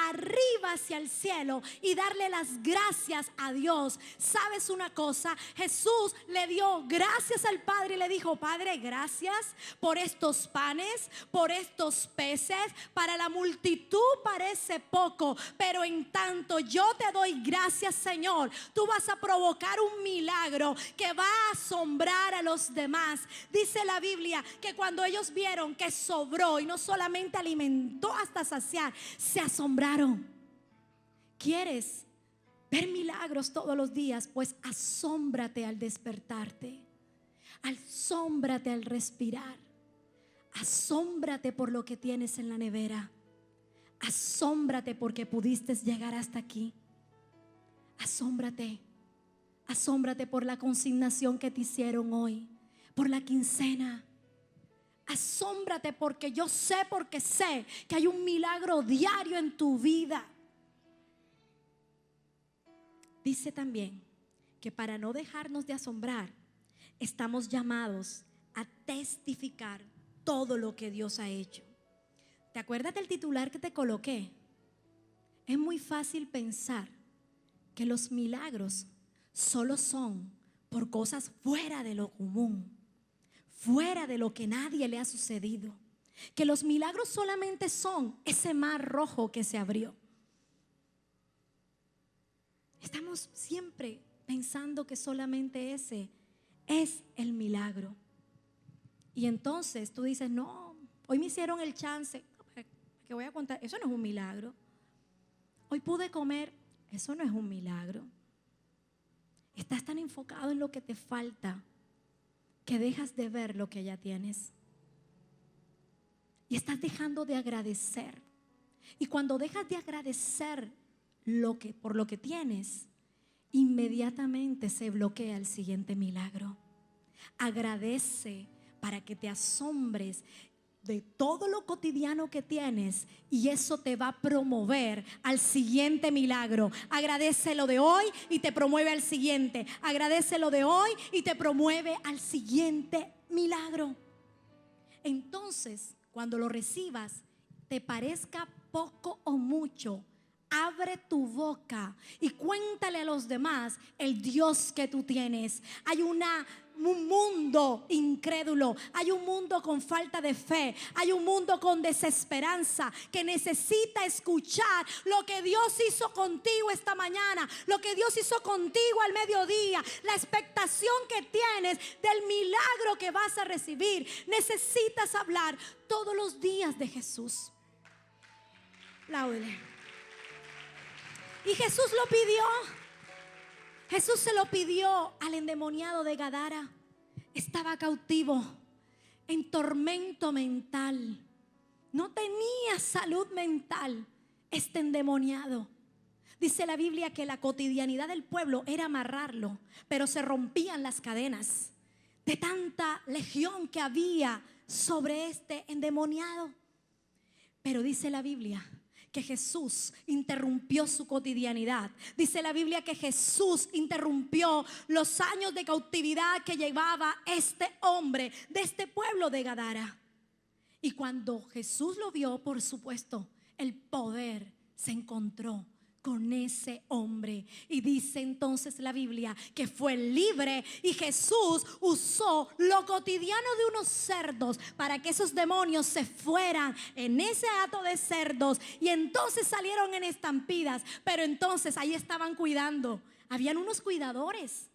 arriba hacia el cielo y darle las gracias a Dios. ¿Sabes una cosa? Jesús le dio gracias al Padre y le dijo: Padre, gracias por estos panes, por estos peces. Para la multitud parece poco, pero en tanto yo te doy gracias, Señor, tú vas a provocar un milagro que va a asombrar a los demás. Dice la Biblia que cuando ellos vieron que sobró y no solamente alimentó hasta saciar, se asombraron. ¿Quieres ver milagros todos los días? Pues asómbrate al despertarte, asómbrate al respirar, asómbrate por lo que tienes en la nevera, asómbrate porque pudiste llegar hasta aquí, asómbrate, asómbrate por la consignación que te hicieron hoy, por la quincena. Asómbrate porque yo sé, porque sé que hay un milagro diario en tu vida. Dice también que para no dejarnos de asombrar, estamos llamados a testificar todo lo que Dios ha hecho. ¿Te acuerdas del titular que te coloqué? Es muy fácil pensar que los milagros solo son por cosas fuera de lo común, fuera de lo que nadie le ha sucedido. Que los milagros solamente son ese mar rojo que se abrió. Estamos siempre pensando que solamente ese es el milagro. Y entonces tú dices, no, hoy me hicieron el chance. Que voy a contar, eso no es un milagro. Hoy pude comer, eso no es un milagro. Estás tan enfocado en lo que te falta que dejas de ver lo que ya tienes. Y estás dejando de agradecer. Y cuando dejas de agradecer por lo que tienes, inmediatamente se bloquea el siguiente milagro. Agradece para que te asombres de todo lo cotidiano que tienes, y eso te va a promover al siguiente milagro. Agradece lo de hoy y te promueve al siguiente. Agradece lo de hoy y te promueve al siguiente milagro. Entonces, cuando lo recibas, te parezca poco o mucho, abre tu boca y cuéntale a los demás el Dios que tú tienes. Hay un mundo incrédulo, hay un mundo con falta de fe, hay un mundo con desesperanza que necesita escuchar lo que Dios hizo contigo esta mañana, lo que Dios hizo contigo al mediodía, la expectación que tienes del milagro que vas a recibir. Necesitas hablar todos los días de Jesús. Apláudele. Y Jesús lo pidió. Jesús se lo pidió al endemoniado de Gadara. Estaba cautivo, en tormento mental. No tenía salud mental este endemoniado. Dice la Biblia que la cotidianidad del pueblo era amarrarlo, pero se rompían las cadenas de tanta legión que había sobre este endemoniado. Pero dice la Biblia que Jesús interrumpió su cotidianidad. Dice la Biblia que Jesús interrumpió los años de cautividad que llevaba este hombre de este pueblo de Gadara. Y cuando Jesús lo vio, por supuesto, el poder se encontró con ese hombre. Y dice entonces la Biblia que fue libre, y Jesús usó lo cotidiano de unos cerdos para que esos demonios se fueran en ese hato de cerdos, y entonces salieron en estampidas. Pero entonces ahí estaban cuidando, habían unos cuidadores,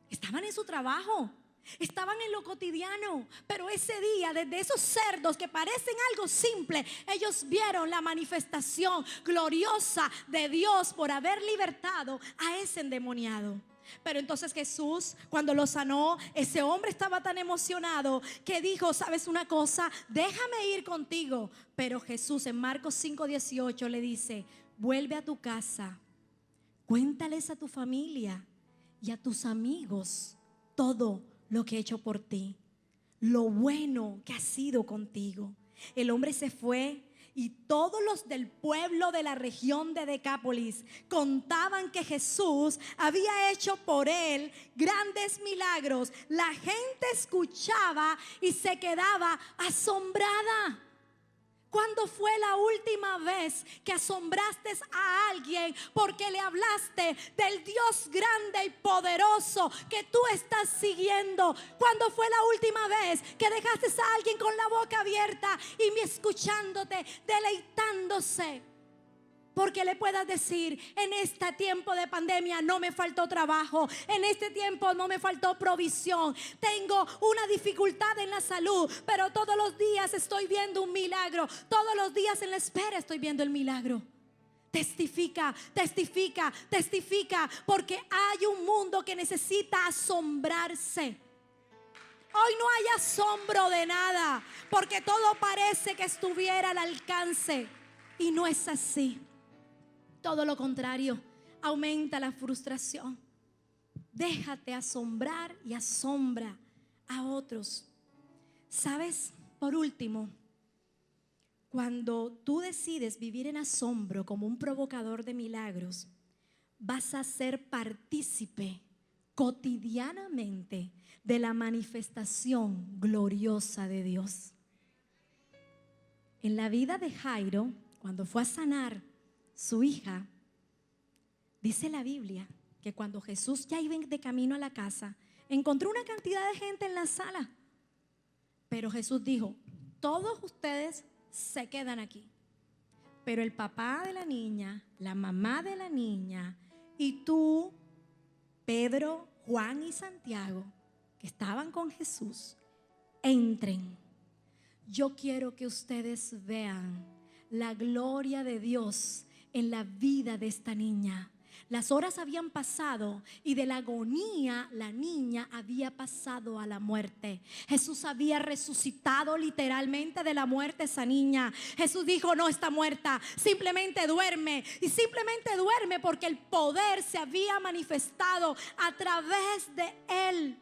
estaban en su trabajo, estaban en lo cotidiano. Pero ese día, desde esos cerdos que parecen algo simple, ellos vieron la manifestación gloriosa de Dios por haber libertado a ese endemoniado. Pero entonces Jesús, cuando lo sanó, ese hombre estaba tan emocionado que dijo, ¿sabes una cosa? Déjame ir contigo. Pero Jesús en Marcos 5:18 le dice, vuelve a tu casa, cuéntales a tu familia y a tus amigos todo lo que he hecho por ti, lo bueno que ha sido contigo. El hombre se fue, y todos los del pueblo de la región de Decápolis contaban que Jesús había hecho por él grandes milagros. La gente escuchaba y se quedaba asombrada. ¿Cuándo fue la última vez que asombraste a alguien porque le hablaste del Dios grande y poderoso que tú estás siguiendo? ¿Cuándo fue la última vez que dejaste a alguien con la boca abierta y escuchándote, deleitándose? Porque le puedas decir, en este tiempo de pandemia no me faltó trabajo, en este tiempo no me faltó provisión, tengo una dificultad en la salud, pero todos los días estoy viendo un milagro, todos los días en la espera estoy viendo el milagro. Testifica, testifica, testifica, porque hay un mundo que necesita asombrarse. Hoy no hay asombro de nada, porque todo parece que estuviera al alcance, y no es así. Todo lo contrario, aumenta la frustración. Déjate asombrar y asombra a otros. ¿Sabes? Por último, cuando tú decides vivir en asombro como un provocador de milagros, vas a ser partícipe cotidianamente de la manifestación gloriosa de Dios. En la vida de Jairo, cuando fue a sanar su hija, Dice la Biblia que cuando Jesús ya iba de camino a la casa, encontró una cantidad de gente en la sala. Pero Jesús dijo: todos ustedes se quedan aquí. Pero el papá de la niña, la mamá de la niña y tú, Pedro, Juan y Santiago, que estaban con Jesús, entren. Yo quiero que ustedes vean la gloria de Dios en la vida de esta niña. Las horas habían pasado y de la agonía la niña había pasado a la muerte. Jesús había resucitado literalmente de la muerte esa niña. Jesús dijo: no está muerta, simplemente duerme. Y simplemente duerme porque el poder se había manifestado a través de él.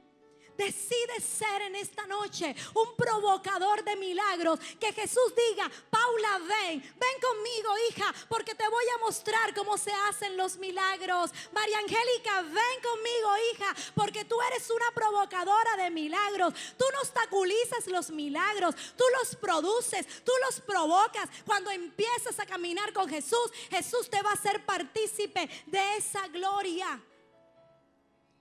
Decide ser en esta noche un provocador de milagros. Que Jesús diga: Paula, ven conmigo, hija, porque te voy a mostrar cómo se hacen los milagros. María Angélica, ven conmigo, hija, porque tú eres una provocadora de milagros. Tú no obstaculizas los milagros, tú los produces, tú los provocas. Cuando empiezas a caminar con Jesús, Jesús te va a hacer partícipe de esa gloria.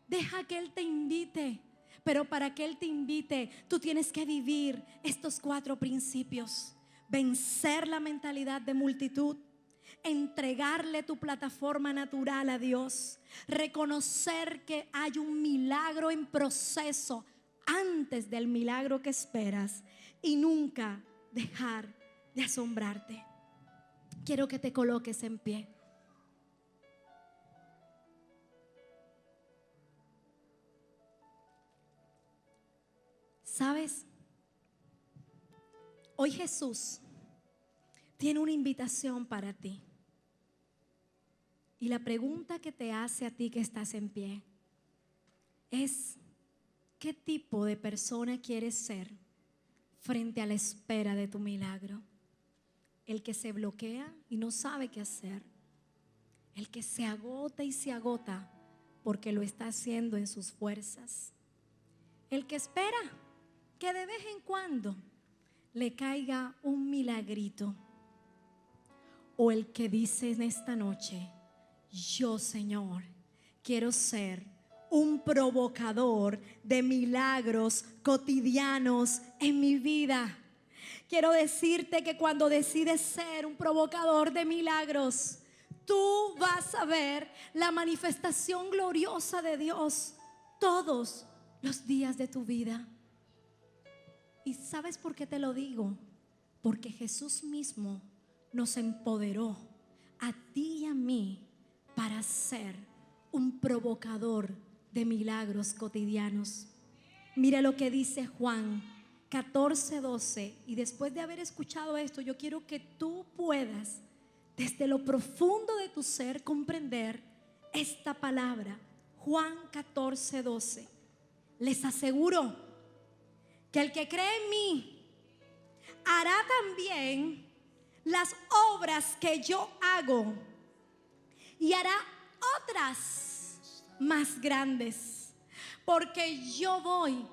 Deja que Él te invite. Pero para que Él te invite, tú tienes que vivir estos 4 principios: vencer la mentalidad de multitud, entregarle tu plataforma natural a Dios, reconocer que hay un milagro en proceso antes del milagro que esperas, y nunca dejar de asombrarte. Quiero que te coloques en pie. ¿Sabes? Hoy Jesús tiene una invitación para ti. Y la pregunta que te hace a ti que estás en pie es: ¿qué tipo de persona quieres ser frente a la espera de tu milagro? ¿El que se bloquea y no sabe qué hacer? ¿El que se agota y se agota porque lo está haciendo en sus fuerzas? ¿El que espera que de vez en cuando le caiga un milagrito? ¿O el que dice en esta noche: yo, Señor, quiero ser un provocador de milagros cotidianos en mi vida? Quiero decirte que cuando decides ser un provocador de milagros, tú vas a ver la manifestación gloriosa de Dios todos los días de tu vida. ¿Y sabes por qué te lo digo? Porque Jesús mismo nos empoderó a ti y a mí para ser un provocador de milagros cotidianos. Mira lo que dice Juan 14:12. Y después de haber escuchado esto, yo quiero que tú puedas desde lo profundo de tu ser comprender esta palabra. Juan 14:12. Les aseguro que el que cree en mí hará también las obras que yo hago, y hará otras más grandes, porque yo voy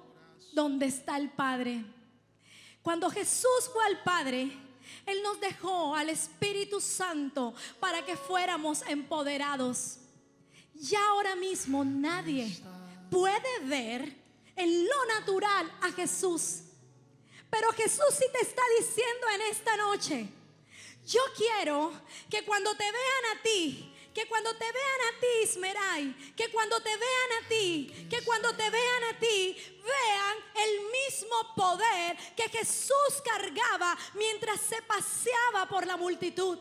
donde está el Padre. Cuando Jesús fue al Padre, Él nos dejó al Espíritu Santo para que fuéramos empoderados. Ya ahora mismo nadie puede ver en lo natural a Jesús, pero Jesús sí te está diciendo en esta noche: yo quiero que cuando te vean a ti, que cuando te vean a ti, Ismeray, que cuando te vean a ti, que cuando te vean a ti, vean el mismo poder que Jesús cargaba mientras se paseaba por la multitud.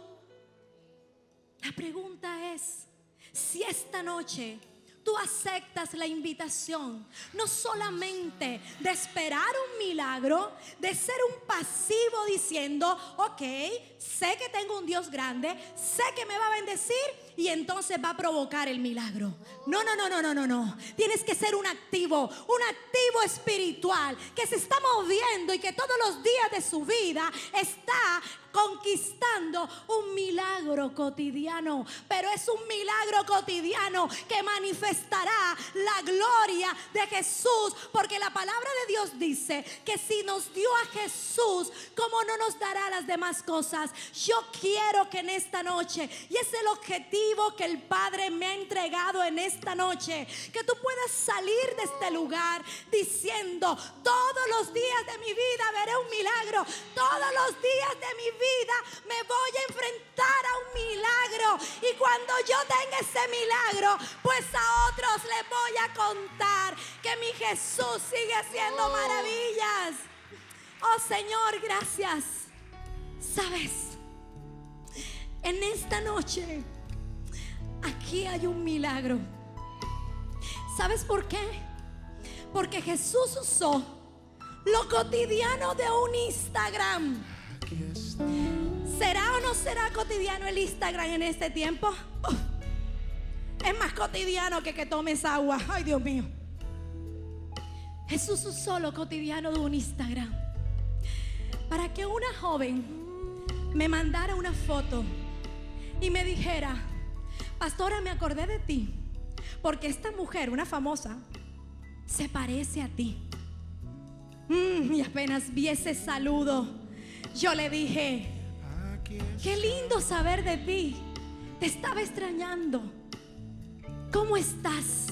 La pregunta es si esta noche tú aceptas la invitación, no solamente de esperar un milagro, de ser un pasivo diciendo: ok, sé que tengo un Dios grande, sé que me va a bendecir y entonces va a provocar el milagro. No. Tienes que ser un activo espiritual que se está moviendo y que todos los días de su vida está conquistando un milagro cotidiano. Pero es un milagro cotidiano que manifestará la gloria de Jesús, porque la palabra de Dios dice que si nos dio a Jesús, ¿cómo no nos dará las demás cosas? Yo quiero que en esta noche, y es el objetivo objetivo que el Padre me ha entregado en esta noche. Que tú puedas salir de este lugar diciendo: todos los días de mi vida veré un milagro. Todos los días de mi vida me voy a enfrentar a un milagro. Y cuando yo tenga ese milagro, pues a otros les voy a contar que mi Jesús sigue haciendo maravillas. Oh Señor, gracias. ¿Sabes? En esta noche, aquí hay un milagro. ¿Sabes por qué? Porque Jesús usó lo cotidiano de un Instagram. ¿Será o no será cotidiano el Instagram en este tiempo? Es más cotidiano que tomes agua. Ay, Dios mío. Jesús usó lo cotidiano de un Instagram para que una joven me mandara una foto y me dijera: pastora, me acordé de ti porque esta mujer, una famosa, se parece a ti. Y apenas vi ese saludo, yo le dije: qué lindo saber de ti, te estaba extrañando, ¿cómo estás?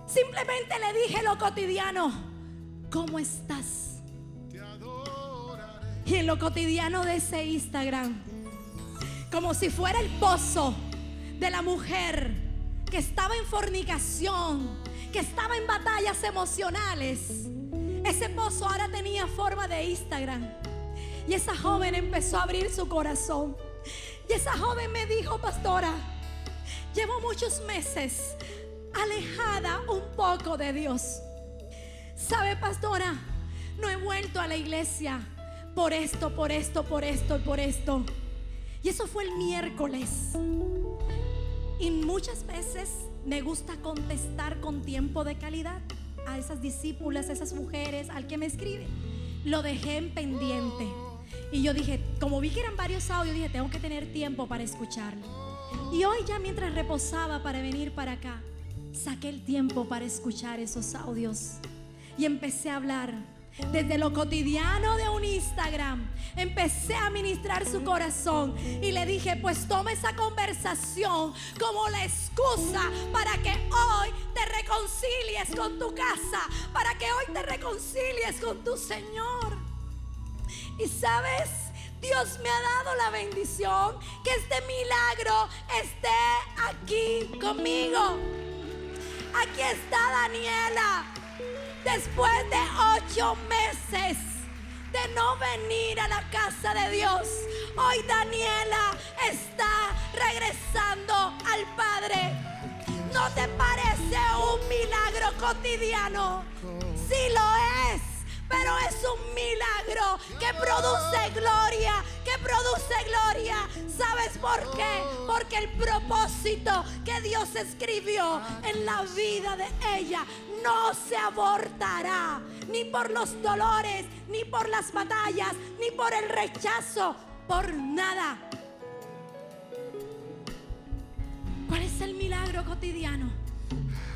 Simplemente le dije lo cotidiano: ¿cómo estás? Y en lo cotidiano de ese Instagram, como si fuera el pozo de la mujer que estaba en fornicación, que estaba en batallas emocionales, ese pozo ahora tenía forma de Instagram. Y esa joven empezó a abrir su corazón. Y esa joven me dijo: pastora, llevo muchos meses alejada un poco de Dios. ¿Sabe, pastora? No he vuelto a la iglesia por esto. Y eso fue el miércoles. Y muchas veces me gusta contestar con tiempo de calidad a esas discípulas, a esas mujeres, al que me escribe. Lo dejé en pendiente. Y yo dije, como vi que eran varios audios, dije: tengo que tener tiempo para escucharlo. Y hoy, ya mientras reposaba para venir para acá, saqué el tiempo para escuchar esos audios. Y empecé a hablar desde lo cotidiano de un Instagram. Empecé a ministrar su corazón y le dije: pues toma esa conversación como la excusa para que hoy te reconcilies con tu casa, para que hoy te reconcilies con tu Señor. Y sabes, Dios me ha dado la bendición que este milagro esté aquí conmigo. Aquí está Daniela. Después de 8 meses de no venir a la casa de Dios, hoy Daniela está regresando al Padre. ¿No te parece un milagro cotidiano? Sí lo es, pero es un milagro que produce gloria, ¿Sabes por qué? Porque el propósito que Dios escribió en la vida de ella no se abortará, ni por los dolores, ni por las batallas, ni por el rechazo, por nada. ¿Cuál es el milagro cotidiano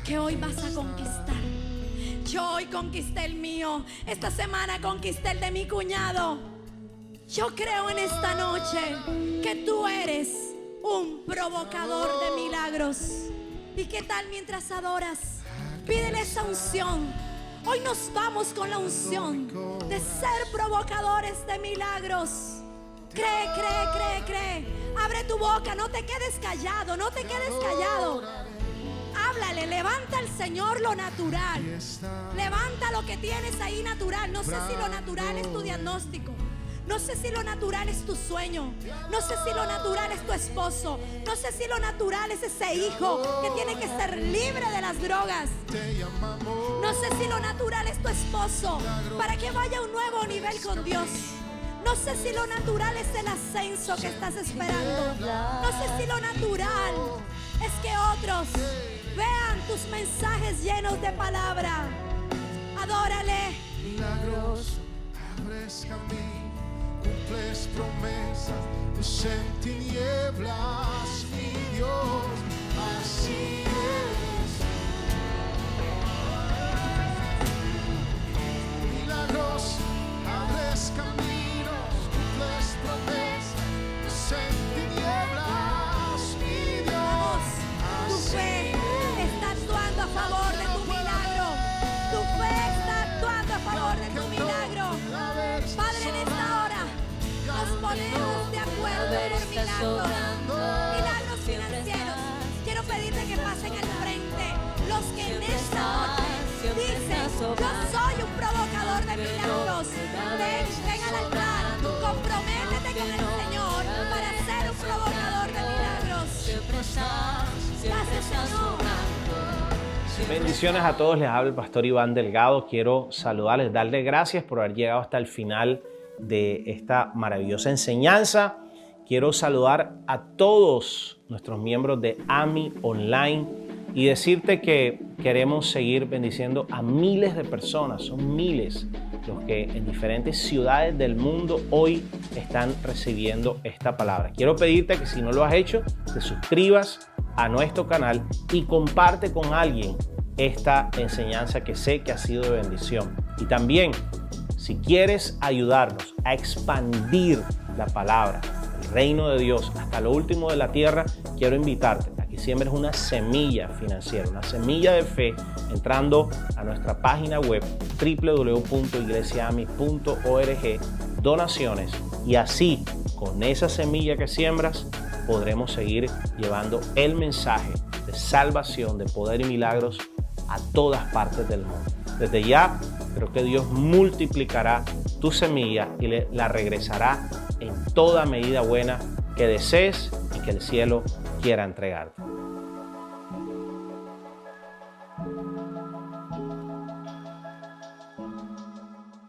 que hoy vas a conquistar? Yo hoy conquisté el mío. Esta semana conquisté el de mi cuñado. Yo creo en esta noche que tú eres un provocador de milagros. ¿Y qué tal mientras adoras? Pídele esa unción. Hoy nos vamos con la unción de ser provocadores de milagros. Cree. Abre tu boca, no te quedes callado, Háblale, levanta al Señor lo natural. Levanta lo que tienes ahí natural. No sé si lo natural es tu diagnóstico. No sé si lo natural es tu sueño. No sé si lo natural es tu esposo. No sé si lo natural es ese hijo que tiene que ser libre de las drogas. No sé si lo natural es tu esposo para que vaya a un nuevo nivel con Dios. No sé si lo natural es el ascenso que estás esperando. No sé si lo natural es que otros vean tus mensajes llenos de palabra. Adórale. Milagros, abres camino, cumples promesas, luz en tinieblas, mi Dios, así es. Milagros, abres caminos, cumples promesas, luz en tinieblas, mi Dios. por milagros, milagros financieros. Quiero pedirte que pasen al frente los que en esta noche dicen: yo soy un provocador de milagros. Ven al altar, comprométete con el Señor para ser un provocador de milagros. Gracias, Señor. Bendiciones a todos, les habla el pastor Iván Delgado. Quiero saludarles, darles gracias por haber llegado hasta el final de esta maravillosa enseñanza. Quiero saludar a todos nuestros miembros de AMI Online y decirte que queremos seguir bendiciendo a miles de personas. Son miles los que en diferentes ciudades del mundo hoy están recibiendo esta palabra. Quiero pedirte que si no lo has hecho, te suscribas a nuestro canal y comparte con alguien esta enseñanza que sé que ha sido de bendición. Y también, si quieres ayudarnos a expandir la palabra, el reino de Dios hasta lo último de la tierra, quiero invitarte a que siembres una semilla financiera, una semilla de fe, entrando a nuestra página web www.iglesiaami.org, donaciones, y así, con esa semilla que siembras, podremos seguir llevando el mensaje de salvación, de poder y milagros a todas partes del mundo. Desde ya, creo que Dios multiplicará tu semilla y la regresará en toda medida buena que desees y que el cielo quiera entregarte.